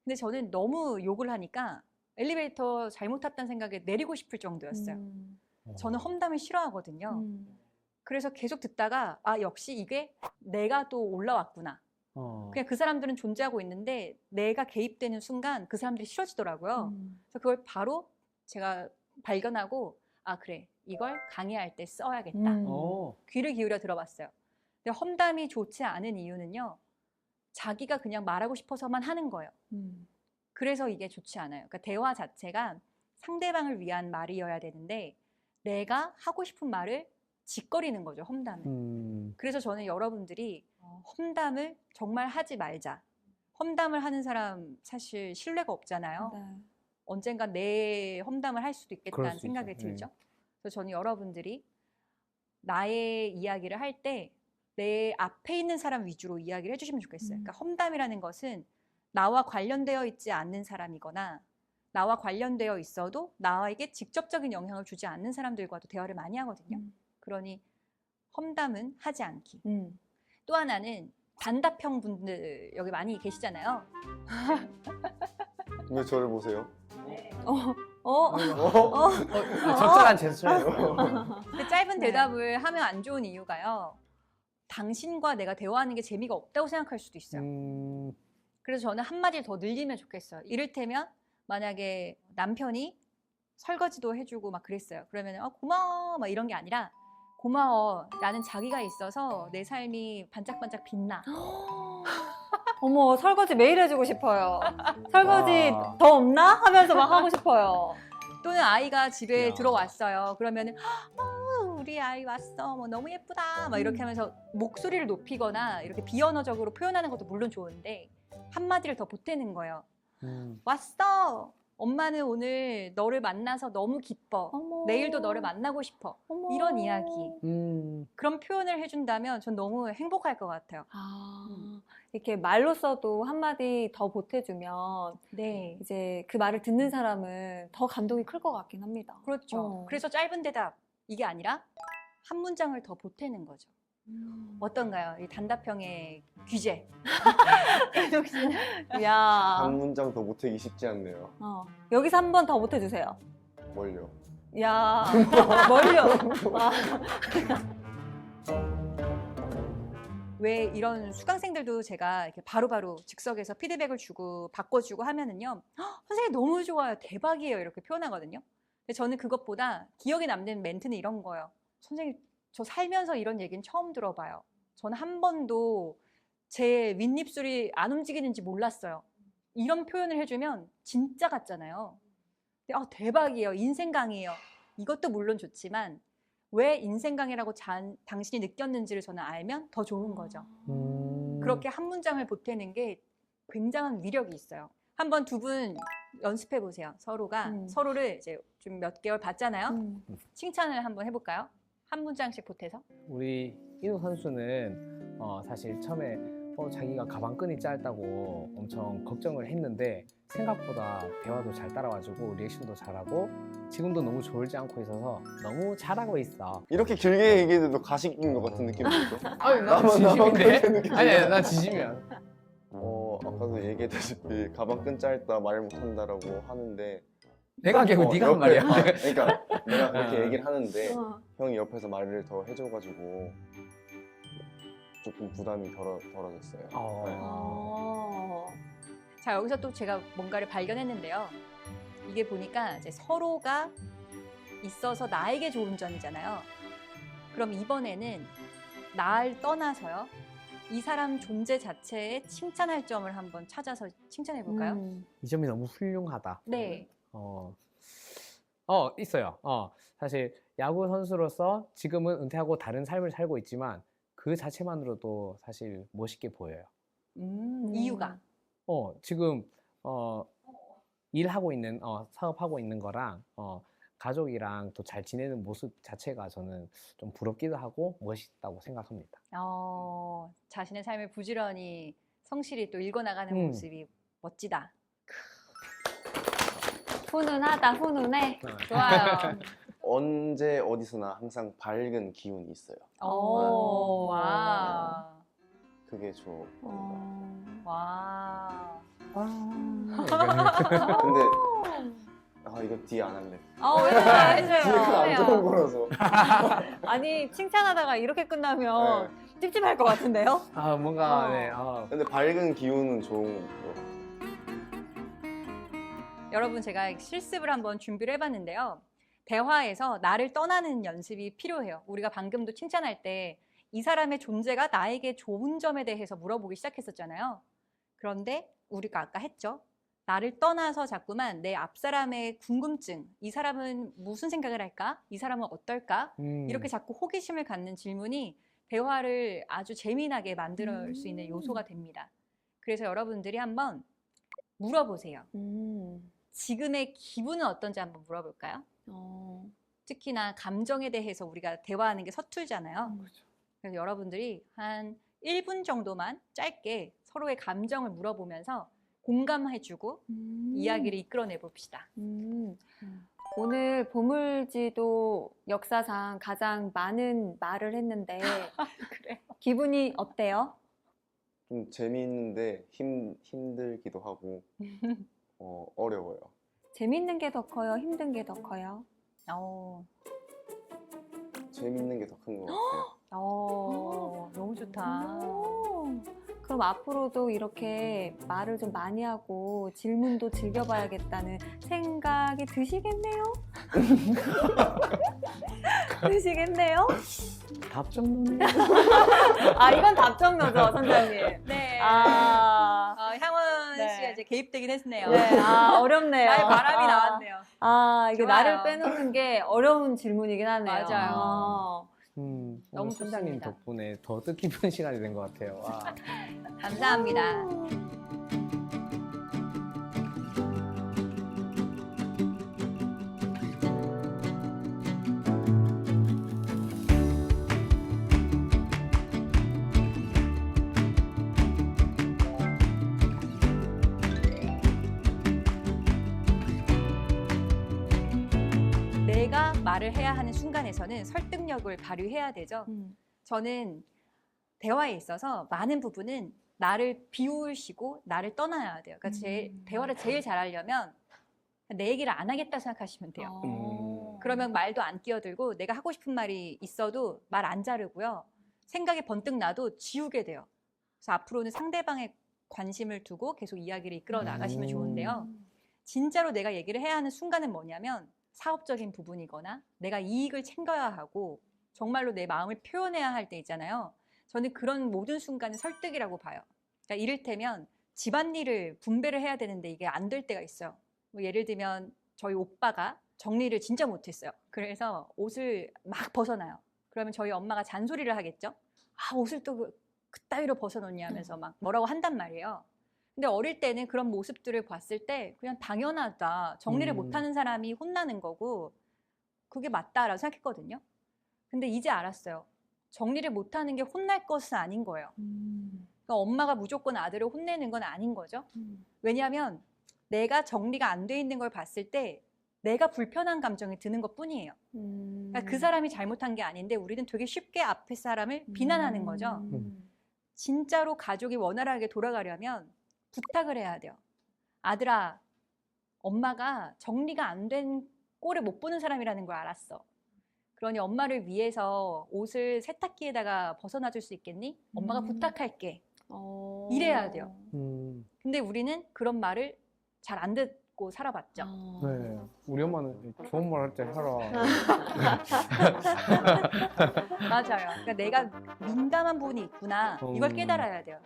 근데 저는 너무 욕을 하니까 엘리베이터 잘못 탔다는 생각에 내리고 싶을 정도였어요. 저는 험담을 싫어하거든요. 그래서 계속 듣다가 역시 이게 내가 또 올라왔구나. 그냥 그 사람들은 존재하고 있는데 내가 개입되는 순간 그 사람들이 싫어지더라고요. 그래서 그걸 바로 제가 발견하고 그래 이걸 강의할 때 써야겠다. 귀를 기울여 들어봤어요. 근데 험담이 좋지 않은 이유는요. 자기가 그냥 말하고 싶어서만 하는 거예요. 그래서 이게 좋지 않아요. 그러니까 대화 자체가 상대방을 위한 말이어야 되는데 내가 하고 싶은 말을 짓거리는 거죠, 험담을. 그래서 저는 여러분들이 험담을 정말 하지 말자. 험담을 하는 사람 사실 신뢰가 없잖아요. 네. 언젠가 내 험담을 할 수도 그럴 있겠다는 수 생각이 있죠. 들죠. 그래서 저는 여러분들이 나의 이야기를 할 때 내 앞에 있는 사람 위주로 이야기를 해주시면 좋겠어요. 그러니까 험담이라는 것은 나와 관련되어 있지 않는 사람이거나 나와 관련되어 있어도 나에게 직접적인 영향을 주지 않는 사람들과도 대화를 많이 하거든요. 그러니 험담은 하지 않기. 또 하나는 단답형 분들 여기 많이 계시잖아요. 왜 저를 보세요? 적절한 제스처예요. 그 짧은 네. 대답을 하면 안 좋은 이유가요. 당신과 내가 대화하는 게 재미가 없다고 생각할 수도 있어요. 그래서 저는 한마디를 더 늘리면 좋겠어요. 이를테면 만약에 남편이 설거지도 해주고 막 그랬어요. 그러면 고마워 막 이런 게 아니라 고마워. 나는 자기가 있어서 내 삶이 반짝반짝 빛나. 어머, 설거지 매일 해주고 싶어요. 설거지 와. 더 없나? 하면서 막 하고 싶어요. 또는 아이가 집에 야. 들어왔어요. 그러면은 우리 아이 왔어. 뭐 너무 예쁘다. 막 이렇게 하면서 목소리를 높이거나 이렇게 비언어적으로 표현하는 것도 물론 좋은데 한마디를 더 보태는 거예요. 왔어. 엄마는 오늘 너를 만나서 너무 기뻐. 어머. 내일도 너를 만나고 싶어. 어머. 이런 이야기. 그런 표현을 해준다면 전 너무 행복할 것 같아요. 이렇게 말로써도 한마디 더 보태주면 네. 이제 그 말을 듣는 사람은 더 감동이 클 것 같긴 합니다. 그렇죠. 그래서 짧은 대답 이게 아니라 한 문장을 더 보태는 거죠. 어떤가요? 이 단답형의 규제. 야, 한 문장 더 보태기 쉽지 않네요. 여기서 한 번 더 보태주세요. 뭘요? 야, 멀려. 아, 왜 이런 수강생들도 제가 이렇게 바로바로 즉석에서 피드백을 주고 바꿔주고 하면은요, 선생님 너무 좋아요, 대박이에요 이렇게 표현하거든요. 근데 저는 그것보다 기억에 남는 멘트는 이런 거예요. 선생님 저 살면서 이런 얘기는 처음 들어봐요. 저는 한 번도 제 윗입술이 안 움직이는지 몰랐어요. 이런 표현을 해주면 진짜 같잖아요. 근데 대박이에요, 인생 강의예요. 이것도 물론 좋지만 왜 인생 강의라고 당신이 느꼈는지를 저는 알면 더 좋은 거죠. 그렇게 한 문장을 보태는 게 굉장한 위력이 있어요. 한번 두 분 연습해 보세요. 서로가 서로를 이제 좀 몇 개월 봤잖아요. 칭찬을 한번 해볼까요? 한 문장씩 보태서. 우리 인우 선수는 사실 처음에 자기가 가방끈이 짧다고 엄청 걱정을 했는데 생각보다 대화도 잘 따라와주고 리액션도 잘하고 지금도 너무 졸지 않고 있어서 너무 잘하고 있어. 이렇게 길게 얘기해도 가식인 것 같은 느낌이 들죠? 아니 난 그렇게 진심인데? 느끼지 아니 않아요? 난 진심이야. 아까도 얘기했다시피 가방끈 짧다 말 못한다라고 하는데 내가 걔고 네가 한 옆에- 말이야. 그러니까 내가 그렇게 얘기를 하는데 어. 형이 옆에서 말을 더 해줘가지고 조금 부담이 덜어졌어요. 네. 자, 여기서 또 제가 뭔가를 발견했는데요. 이게 보니까 이제 서로가 있어서 나에게 좋은 점이잖아요. 그럼 이번에는 나를 떠나서요. 이 사람 존재 자체에 칭찬할 점을 한번 찾아서 칭찬해 볼까요? 이 점이 너무 훌륭하다. 네. 있어요. 사실 야구 선수로서 지금은 은퇴하고 다른 삶을 살고 있지만 그 자체만으로도 사실 멋있게 보여요. 이유가. 지금 일하고 있는 사업하고 있는 거랑 가족이랑 또 잘 지내는 모습 자체가 저는 좀 부럽기도 하고 멋있다고 생각합니다. 자신의 삶을 부지런히 성실히 또 읽어나가는 모습이 멋지다. 훈훈하다, 훈훈해. 좋아요. 언제 어디서나 항상 밝은 기운이 있어요. 와. 그게 좋은 것 같아요. 와. 근데 이거 뒤에 안 할래. 왜 뒤에가 안 좋은 해줘요. 거라서. 아니, 칭찬하다가 이렇게 끝나면 찝찝할 것 같은데요? 뭔가 네. 근데 밝은 기운은 좋은 거. 여러분, 제가 실습을 한번 준비를 해봤는데요. 대화에서 나를 떠나는 연습이 필요해요. 우리가 방금도 칭찬할 때 이 사람의 존재가 나에게 좋은 점에 대해서 물어보기 시작했었잖아요. 그런데 우리가 아까 했죠. 나를 떠나서 자꾸만 내 앞 사람의 궁금증, 이 사람은 무슨 생각을 할까? 이 사람은 어떨까? 이렇게 자꾸 호기심을 갖는 질문이 대화를 아주 재미나게 만들 수 있는 요소가 됩니다. 그래서 여러분들이 한번 물어보세요. 지금의 기분은 어떤지 한번 물어볼까요? 특히나 감정에 대해서 우리가 대화하는 게 서툴잖아요. 그래서 여러분들이 한 1분 정도만 짧게 서로의 감정을 물어보면서 공감해주고 이야기를 이끌어내 봅시다. 오늘 보물지도 역사상 가장 많은 말을 했는데 그래요? 기분이 어때요? 좀 재미있는데 힘들기도 하고 어려워요. 재밌는 게 더 커요? 힘든 게 더 커요? 재밌는 게 더 큰 것 같아요. 너무 좋다. 그럼 앞으로도 이렇게 말을 좀 많이 하고 질문도 즐겨봐야겠다는 생각이 드시겠네요? 드시겠네요? 답정론이 아, 이건 답정너죠, 선생님. 네. 향원 네. 씨가 이제 개입되긴 했네요. 네, 어렵네요. 나의 바람이 나왔네요. 이게 좋아요. 나를 빼놓는 게 어려운 질문이긴 하네요. 맞아요. 오늘 너무 선장님 좋습니다. 덕분에 더 뜻깊은 시간이 된 것 같아요. 감사합니다. 내가 말을 해야 하는 순간에서는 설득력을 발휘해야 되죠. 저는 대화에 있어서 많은 부분은 나를 비우시고 나를 떠나야 돼요. 그러니까 대화를 제일 잘하려면 내 얘기를 안 하겠다 생각하시면 돼요. 그러면 말도 안 끼어들고 내가 하고 싶은 말이 있어도 말 안 자르고요. 생각이 번뜩 나도 지우게 돼요. 그래서 앞으로는 상대방의 관심을 두고 계속 이야기를 이끌어 나가시면 좋은데요. 진짜로 내가 얘기를 해야 하는 순간은 뭐냐면 사업적인 부분이거나 내가 이익을 챙겨야 하고 정말로 내 마음을 표현해야 할 때 있잖아요. 저는 그런 모든 순간을 설득이라고 봐요. 그러니까 이를테면 집안일을 분배를 해야 되는데 이게 안 될 때가 있어요. 뭐 예를 들면 저희 오빠가 정리를 진짜 못했어요. 그래서 옷을 막 벗어나요. 그러면 저희 엄마가 잔소리를 하겠죠. 옷을 또 그따위로 벗어놓냐 하면서 막 뭐라고 한단 말이에요. 근데 어릴 때는 그런 모습들을 봤을 때 그냥 당연하다. 정리를 못하는 사람이 혼나는 거고 그게 맞다라고 생각했거든요. 근데 이제 알았어요. 정리를 못하는 게 혼날 것은 아닌 거예요. 그러니까 엄마가 무조건 아들을 혼내는 건 아닌 거죠. 왜냐하면 내가 정리가 안 돼 있는 걸 봤을 때 내가 불편한 감정이 드는 것뿐이에요. 그러니까 그 사람이 잘못한 게 아닌데 우리는 되게 쉽게 앞에 사람을 비난하는 거죠. 진짜로 가족이 원활하게 돌아가려면 부탁을 해야 돼요. 아들아, 엄마가 정리가 안 된 꼴을 못 보는 사람이라는 걸 알았어. 그러니 엄마를 위해서 옷을 세탁기에다가 벗어놔 줄 수 있겠니? 엄마가 부탁할게. 이래야 돼요. 근데 우리는 그런 말을 잘 안 듣고 살아봤죠. 네, 우리 엄마는 좋은 말 할 때 하라. 맞아요. 그러니까 내가 민감한 부분이 있구나. 이걸 깨달아야 돼요.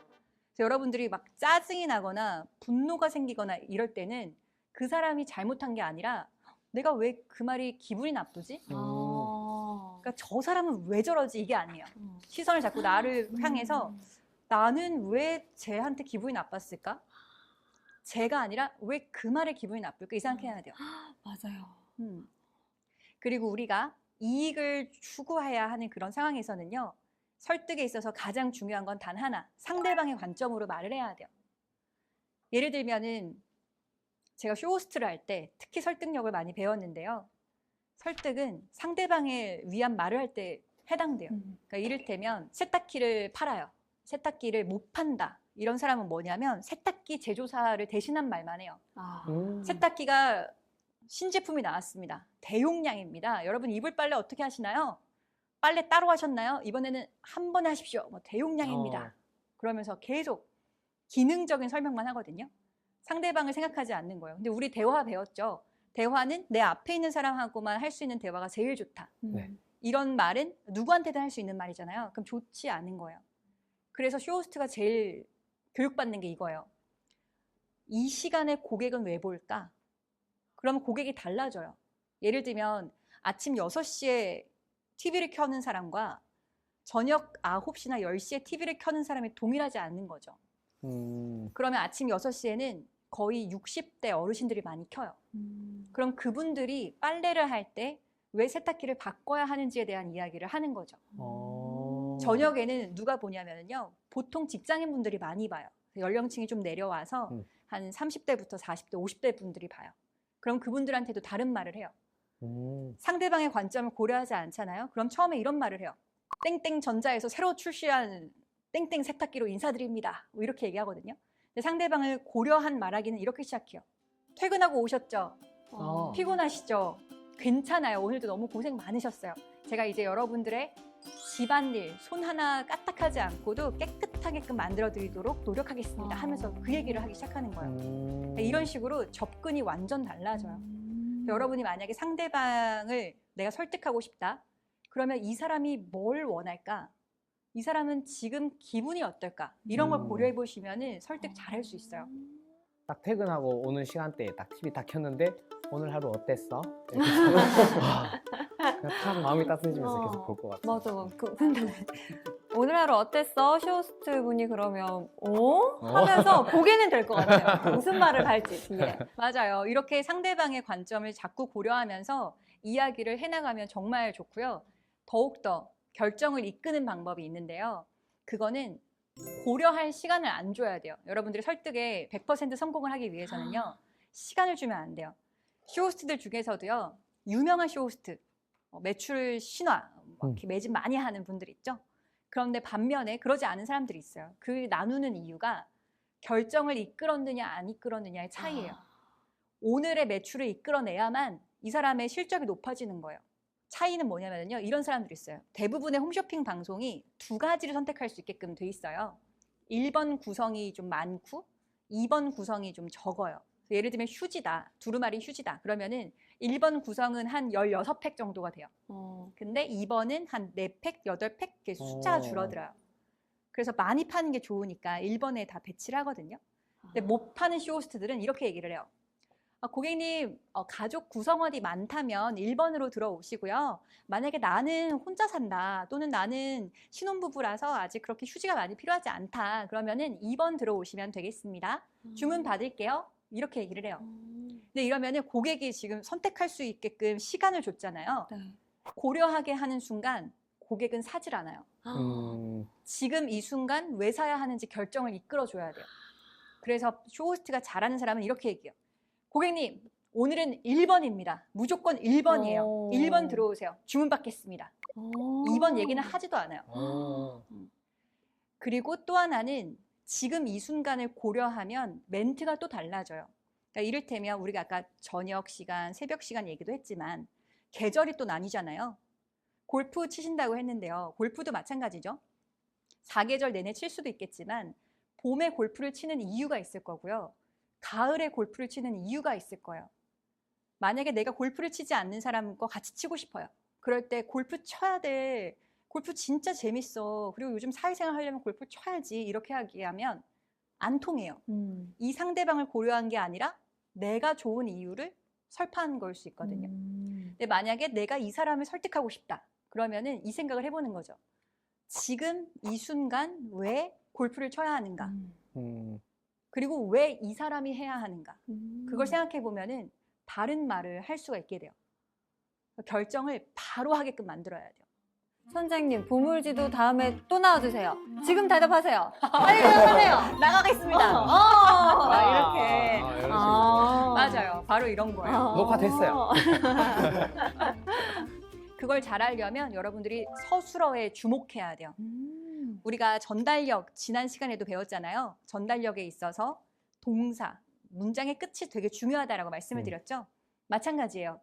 그래서 여러분들이 막 짜증이 나거나 분노가 생기거나 이럴 때는 그 사람이 잘못한 게 아니라 내가 왜 그 말이 기분이 나쁘지? 그러니까 저 사람은 왜 저러지? 이게 아니에요. 시선을 자꾸 나를 향해서 나는 왜 쟤한테 기분이 나빴을까? 쟤가 아니라 왜 그 말에 기분이 나쁠까? 이 생각해야 돼요. 맞아요. 그리고 우리가 이익을 추구해야 하는 그런 상황에서는요. 설득에 있어서 가장 중요한 건 단 하나. 상대방의 관점으로 말을 해야 돼요. 예를 들면은 제가 쇼호스트를 할 때 특히 설득력을 많이 배웠는데요. 설득은 상대방을 위한 말을 할 때 해당돼요. 그러니까 이를테면 세탁기를 팔아요. 세탁기를 못 판다. 이런 사람은 뭐냐면 세탁기 제조사를 대신한 말만 해요. 세탁기가 신제품이 나왔습니다. 대용량입니다. 여러분 이불 빨래 어떻게 하시나요? 빨래 따로 하셨나요? 이번에는 한 번에 하십시오. 뭐 대용량입니다. 그러면서 계속 기능적인 설명만 하거든요. 상대방을 생각하지 않는 거예요. 근데 우리 대화 배웠죠. 대화는 내 앞에 있는 사람하고만 할 수 있는 대화가 제일 좋다. 네. 이런 말은 누구한테든 할 수 있는 말이잖아요. 그럼 좋지 않은 거예요. 그래서 쇼호스트가 제일 교육받는 게 이거예요. 이 시간에 고객은 왜 볼까? 그러면 고객이 달라져요. 예를 들면 아침 6시에 TV를 켜는 사람과 저녁 9시나 10시에 TV를 켜는 사람이 동일하지 않는 거죠. 그러면 아침 6시에는 거의 60대 어르신들이 많이 켜요. 그럼 그분들이 빨래를 할 때 왜 세탁기를 바꿔야 하는지에 대한 이야기를 하는 거죠. 저녁에는 누가 보냐면요. 보통 직장인분들이 많이 봐요. 연령층이 좀 내려와서 한 30대부터 40대, 50대 분들이 봐요. 그럼 그분들한테도 다른 말을 해요. 상대방의 관점을 고려하지 않잖아요. 그럼 처음에 이런 말을 해요. 땡땡 전자에서 새로 출시한 땡땡 세탁기로 인사드립니다. 뭐 이렇게 얘기하거든요. 근데 상대방을 고려한 말하기는 이렇게 시작해요. 퇴근하고 오셨죠? 피곤하시죠? 괜찮아요. 오늘도 너무 고생 많으셨어요. 제가 이제 여러분들의 집안일 손 하나 까딱하지 않고도 깨끗하게끔 만들어 드리도록 노력하겠습니다 하면서 그 얘기를 하기 시작하는 거예요. 이런 식으로 접근이 완전 달라져요. 여러분이 만약에 상대방을 내가 설득하고 싶다. 그러면 이 사람이 뭘 원할까? 이 사람은 지금 기분이 어떨까? 이런 걸 고려해 보시면 설득 잘할 수 있어요. 딱 퇴근하고 오는 시간대에 딱 TV 딱 켰는데 오늘 하루 어땠어? 그냥 탁 마음이 따뜻해지면서 계속 볼 것 같아요. 맞아. 근데 오늘 하루 어땠어? 쇼호스트 분이 그러면 하면서 보게는 될 것 같아요. 무슨 말을 할지 뒤에. 맞아요. 이렇게 상대방의 관점을 자꾸 고려하면서 이야기를 해나가면 정말 좋고요. 더욱더 결정을 이끄는 방법이 있는데요. 그거는 고려할 시간을 안 줘야 돼요. 여러분들이 설득에 100% 성공을 하기 위해서는요. 시간을 주면 안 돼요. 쇼호스트들 중에서도요. 유명한 쇼호스트, 매출 신화, 이렇게 매진 많이 하는 분들 있죠. 그런데 반면에 그러지 않은 사람들이 있어요. 그 나누는 이유가 결정을 이끌었느냐 안 이끌었느냐의 차이예요. 오늘의 매출을 이끌어내야만 이 사람의 실적이 높아지는 거예요. 차이는 뭐냐면요. 이런 사람들이 있어요. 대부분의 홈쇼핑 방송이 두 가지를 선택할 수 있게끔 돼 있어요. 1번 구성이 좀 많고 2번 구성이 좀 적어요. 예를 들면 휴지다. 두루마리 휴지다. 그러면은 1번 구성은 한 16팩 정도가 돼요. 근데 2번은 한 4팩, 8팩 이렇게 숫자가 줄어들어요. 그래서 많이 파는 게 좋으니까 1번에 다 배치를 하거든요. 근데 못 파는 쇼호스트들은 이렇게 얘기를 해요. 고객님, 가족 구성원이 많다면 1번으로 들어오시고요. 만약에 나는 혼자 산다 또는 나는 신혼부부라서 아직 그렇게 휴지가 많이 필요하지 않다. 그러면은 2번 들어오시면 되겠습니다. 주문 받을게요. 이렇게 얘기를 해요. 근데 이러면은 고객이 지금 선택할 수 있게끔 시간을 줬잖아요. 네. 고려하게 하는 순간 고객은 사질 않아요. 지금 이 순간 왜 사야 하는지 결정을 이끌어줘야 돼요. 그래서 쇼호스트가 잘하는 사람은 이렇게 얘기해요. 고객님, 오늘은 1번입니다. 무조건 1번이에요. 1번 들어오세요. 주문 받겠습니다. 2번 얘기는 하지도 않아요. 그리고 또 하나는 지금 이 순간을 고려하면 멘트가 또 달라져요. 그러니까 이를테면 우리가 아까 저녁 시간, 새벽 시간 얘기도 했지만 계절이 또 나뉘잖아요. 골프 치신다고 했는데요. 골프도 마찬가지죠. 사계절 내내 칠 수도 있겠지만 봄에 골프를 치는 이유가 있을 거고요. 가을에 골프를 치는 이유가 있을 거예요. 만약에 내가 골프를 치지 않는 사람과 같이 치고 싶어요. 그럴 때 골프 쳐야 돼. 골프 진짜 재밌어. 그리고 요즘 사회생활 하려면 골프 쳐야지. 이렇게 하면 안 통해요. 이 상대방을 고려한 게 아니라 내가 좋은 이유를 설파한 걸 수 있거든요. 근데 만약에 내가 이 사람을 설득하고 싶다. 그러면은 이 생각을 해보는 거죠. 지금 이 순간 왜 골프를 쳐야 하는가? 그리고 왜 이 사람이 해야 하는가? 그걸 생각해 보면은 다른 말을 할 수가 있게 돼요. 결정을 바로 하게끔 만들어야 돼요. 선생님, 보물지도 다음에 또 나와주세요. 지금 대답하세요. 빨리 대답하세요. 나가겠습니다. 이렇게. 맞아요. 바로 이런 거예요. 녹화됐어요. 그걸 잘하려면 여러분들이 서술어에 주목해야 돼요. 우리가 전달력, 지난 시간에도 배웠잖아요. 전달력에 있어서 동사, 문장의 끝이 되게 중요하다라고 말씀을 드렸죠. 마찬가지예요.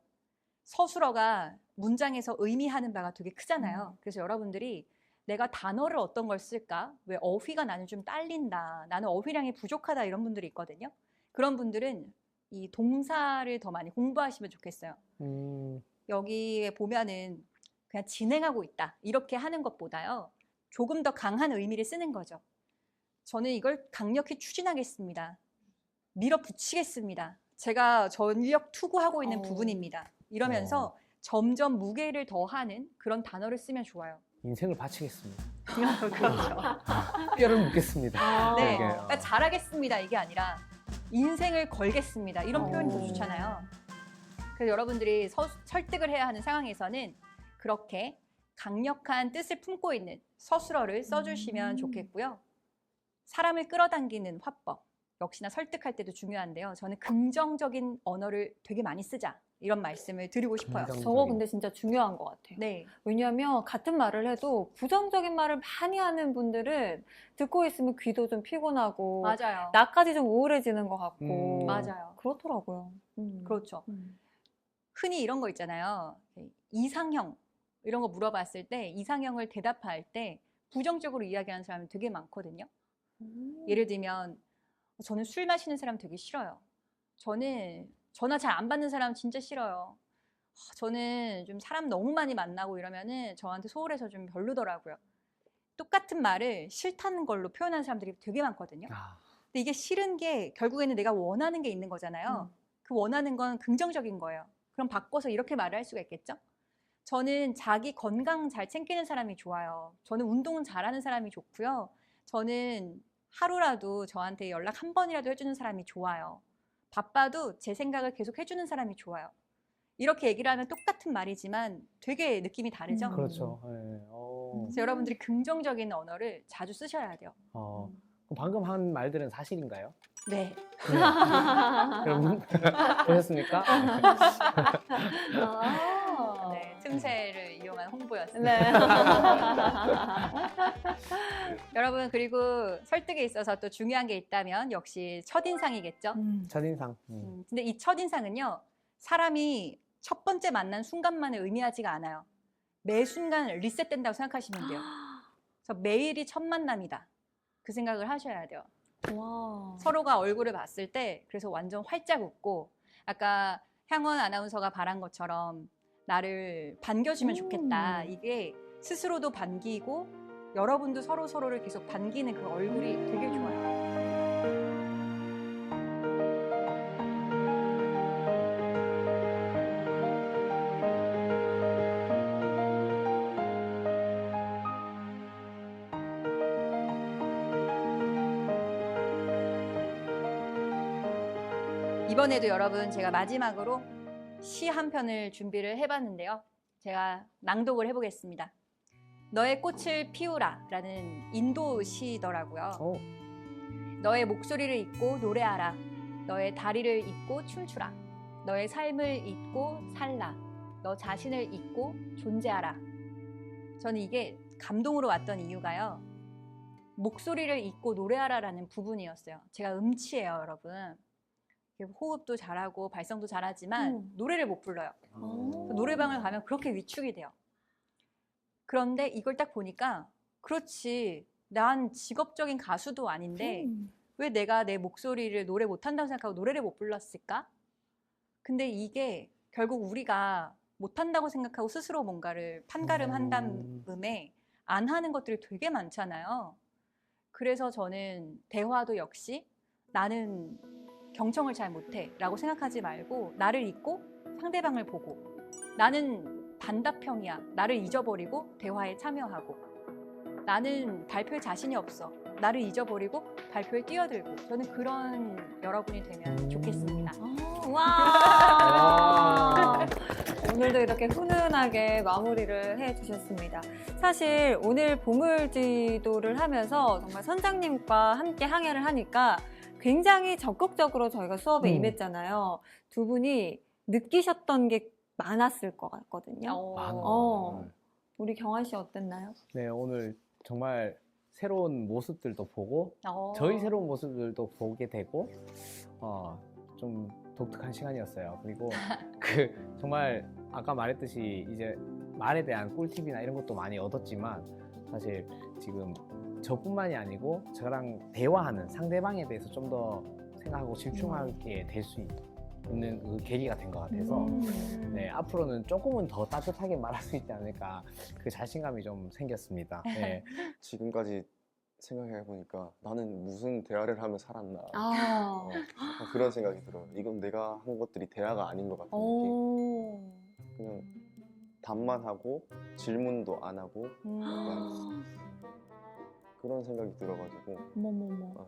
서술어가 문장에서 의미하는 바가 되게 크잖아요. 그래서 여러분들이 내가 단어를 어떤 걸 쓸까? 왜 어휘가 나는 좀 딸린다. 나는 어휘량이 부족하다. 이런 분들이 있거든요. 그런 분들은 이 동사를 더 많이 공부하시면 좋겠어요. 여기에 보면은 그냥 진행하고 있다. 이렇게 하는 것보다요. 조금 더 강한 의미를 쓰는 거죠. 저는 이걸 강력히 추진하겠습니다. 밀어붙이겠습니다. 제가 전력 투구하고 있는 어. 부분입니다. 이러면서 점점 무게를 더하는 그런 단어를 쓰면 좋아요. 인생을 바치겠습니다. 그렇죠. 뼈를 묻겠습니다. 네, 이게, 그러니까 잘하겠습니다 이게 아니라 인생을 걸겠습니다 이런 어. 표현이 더 좋잖아요. 그래서 여러분들이 설득을 해야 하는 상황에서는 그렇게 강력한 뜻을 품고 있는 서술어를 써주시면 좋겠고요. 사람을 끌어당기는 화법 역시나 설득할 때도 중요한데요. 저는 긍정적인 언어를 되게 많이 쓰자 이런 말씀을 드리고 싶어요. 저거 근데 진짜 중요한 것 같아요. 네, 왜냐하면 같은 말을 해도 부정적인 말을 많이 하는 분들은 듣고 있으면 귀도 좀 피곤하고 맞아요. 나까지 좀 우울해지는 것 같고 맞아요. 그렇더라고요. 그렇죠. 음. 흔히 이런 거 있잖아요. 이상형 이런 거 물어봤을 때 이상형을 대답할 때 부정적으로 이야기하는 사람이 되게 많거든요. 예를 들면 저는 술 마시는 사람 되게 싫어요. 저는 전화 잘 안 받는 사람 진짜 싫어요. 저는 좀 사람 너무 많이 만나고 이러면은 저한테 소홀해서 좀 별로더라고요. 똑같은 말을 싫다는 걸로 표현하는 사람들이 되게 많거든요. 아, 근데 이게 싫은 게 결국에는 내가 원하는 게 있는 거잖아요. 그 원하는 건 긍정적인 거예요. 그럼 바꿔서 이렇게 말을 할 수가 있겠죠? 저는 자기 건강 잘 챙기는 사람이 좋아요. 저는 운동 잘하는 사람이 좋고요. 저는 하루라도 저한테 연락 한 번이라도 해주는 사람이 좋아요. 바빠도 제 생각을 계속 해주는 사람이 좋아요. 이렇게 얘기를 하면 똑같은 말이지만 되게 느낌이 다르죠? 그렇죠. 예, 그래서 여러분들이 긍정적인 언어를 자주 쓰셔야 돼요. 그럼 방금 한 말들은 사실인가요? 네. 여러분 보셨습니까? 네, 틈새를 이용한 홍보였습니다. 네. 여러분 그리고 설득에 있어서 또 중요한 게 있다면 역시 첫인상이겠죠. 첫인상. 근데 이 첫인상은요. 사람이 첫 번째 만난 순간만을 의미하지가 않아요. 매 순간 리셋된다고 생각하시면 돼요. 그래서 매일이 첫 만남이다. 그 생각을 하셔야 돼요. 와. 서로가 얼굴을 봤을 때 그래서 완전 활짝 웃고 아까 향원 아나운서가 바란 것처럼 나를 반겨주면 좋겠다. 이게 스스로도 반기고 여러분도 서로를 계속 반기는 그 얼굴이 되게 좋아요. 이번에도 여러분 제가 마지막으로 시 한 편을 준비를 해봤는데요. 제가 낭독을 해보겠습니다. 너의 꽃을 피우라 라는 인도 시더라고요. 너의 목소리를 잊고 노래하라. 너의 다리를 잊고 춤추라. 너의 삶을 잊고 살라. 너 자신을 잊고 존재하라. 저는 이게 감동으로 왔던 이유가요. 목소리를 잊고 노래하라라는 부분이었어요. 제가 음치예요, 여러분. 호흡도 잘하고 발성도 잘하지만 노래를 못 불러요. 노래방을 가면 그렇게 위축이 돼요. 그런데 이걸 딱 보니까 그렇지, 난 직업적인 가수도 아닌데 왜 내가 내 목소리를 노래 못한다고 생각하고 노래를 못 불렀을까? 근데 이게 결국 우리가 못한다고 생각하고 스스로 뭔가를 판가름한 다음에 안 하는 것들이 되게 많잖아요. 그래서 저는 대화도 역시 나는 경청을 잘 못해 라고 생각하지 말고 나를 잊고 상대방을 보고 나는 단답형이야. 나를 잊어버리고 대화에 참여하고 나는 발표에 자신이 없어. 나를 잊어버리고 발표에 뛰어들고 저는 그런 여러분이 되면 좋겠습니다. 와. 오늘도 이렇게 훈훈하게 마무리를 해주셨습니다. 사실 오늘 보물지도를 하면서 정말 선장님과 함께 항해를 하니까 굉장히 적극적으로 저희가 수업에 임했잖아요. 두 분이 느끼셨던 게 많았을 것 같거든요. 우리 경환 씨 어땠나요? 네, 오늘 정말 새로운 모습들도 보고 저희 새로운 모습들도 보게 되고 좀 독특한 시간이었어요. 그리고 정말 아까 말했듯이 이제 말에 대한 꿀팁이나 이런 것도 많이 얻었지만 사실 지금 저뿐만이 아니고 저랑 대화하는 상대방에 대해서 좀 더 생각하고 집중하게 될 수 있는 그 계기가 된 것 같아서 네, 앞으로는 조금은 더 따뜻하게 말할 수 있지 않을까 그 자신감이 좀 생겼습니다. 네. 지금까지 생각해보니까 나는 무슨 대화를 하면 살았나. 그런 생각이 들어요. 이건 내가 한 것들이 대화가 아닌 것 같은 느낌. 오. 그냥 답만 하고 질문도 안 하고 그런 생각이 들어가지고. 어머머머.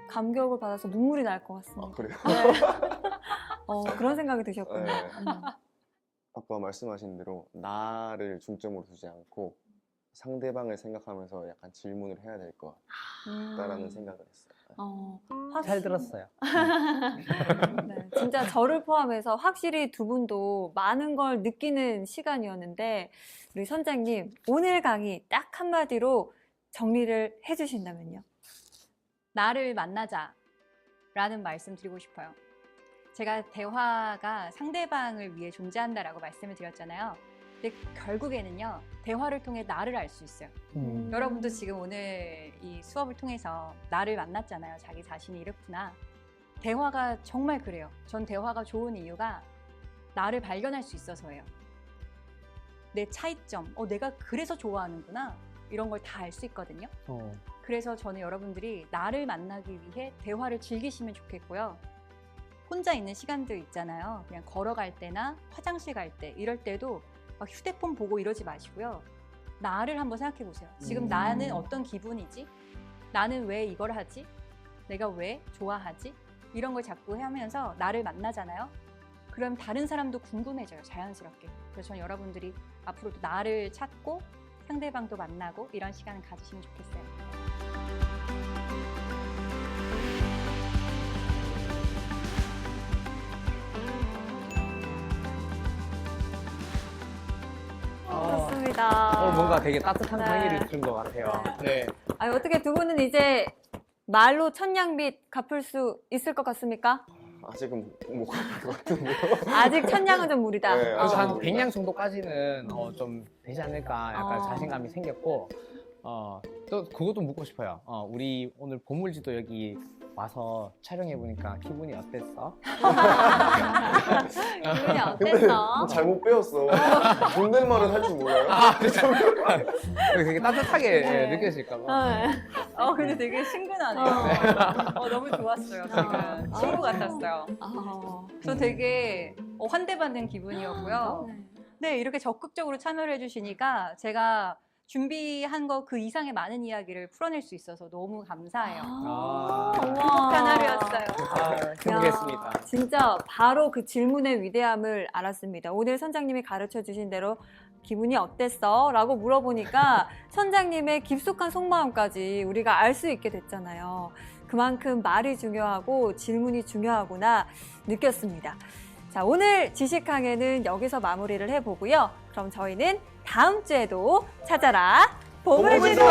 감격을 받아서 눈물이 날 것 같습니다. 아, 그래요? 네. 그런 생각이 드셨군요. 네. 아까 말씀하신 대로 나를 중점으로 두지 않고 상대방을 생각하면서 약간 질문을 해야 될 것 같다라는 생각을 했어요. 잘 들었어요. 네, 진짜 저를 포함해서 확실히 두 분도 많은 걸 느끼는 시간이었는데 우리 선장님 오늘 강의 딱 한마디로 정리를 해주신다면요? 나를 만나자라는 말씀 드리고 싶어요. 제가 대화가 상대방을 위해 존재한다라고 말씀을 드렸잖아요. 근데 결국에는요, 대화를 통해 나를 알 수 있어요. 여러분도 지금 오늘 이 수업을 통해서 나를 만났잖아요. 자기 자신이 이렇구나. 대화가 정말 그래요. 전 대화가 좋은 이유가 나를 발견할 수 있어서예요. 내 차이점, 내가 그래서 좋아하는구나. 이런 걸 다 알 수 있거든요. 그래서 저는 여러분들이 나를 만나기 위해 대화를 즐기시면 좋겠고요. 혼자 있는 시간들 있잖아요. 그냥 걸어갈 때나 화장실 갈 때 이럴 때도 막 휴대폰 보고 이러지 마시고요. 나를 한번 생각해 보세요. 지금 나는 어떤 기분이지? 나는 왜 이걸 하지? 내가 왜 좋아하지? 이런 걸 자꾸 하면서 나를 만나잖아요. 그럼 다른 사람도 궁금해져요. 자연스럽게. 그래서 저는 여러분들이 앞으로도 나를 찾고 상대방도 만나고 이런 시간을 가지시면 좋겠어요. 그렇습니다. 뭔가 되게 따뜻한 네. 강의를 들은 것 같아요. 네. 어떻게 두 분은 이제 말로 천냥빚 갚을 수 있을 것 같습니까? 아직은 못 갈 것 같은데요. 아직 천냥은 좀 무리다. 네, 그래서 아직 한 모르겠어요. 100냥 정도까지는 좀 되지 않을까 약간 자신감이 생겼고 또 그것도 묻고 싶어요. 우리 오늘 보물지도 여기 와서 촬영해 보니까 기분이 어땠어? 기분이 어땠어? 잘못 배웠어. 존댓말은 할 줄 몰라요? 되게 따뜻하게 네. 느껴질까 봐. 근데 되게 친근하네요. 너무 좋았어요. 지금 친구 같았어요. 저 되게 환대받는 기분이었고요. 네, 이렇게 적극적으로 참여를 해주시니까 제가 준비한 거 그 이상의 많은 이야기를 풀어낼 수 있어서 너무 감사해요. 행복한 하루였어요. 행복했습니다. 진짜 바로 그 질문의 위대함을 알았습니다. 오늘 선장님이 가르쳐 주신 대로 기분이 어땠어? 라고 물어보니까 선장님의 깊숙한 속마음까지 우리가 알 수 있게 됐잖아요. 그만큼 말이 중요하고 질문이 중요하구나 느꼈습니다. 자, 오늘 지식강의는 여기서 마무리를 해보고요. 그럼 저희는 다음 주에도 찾아라 보물지도!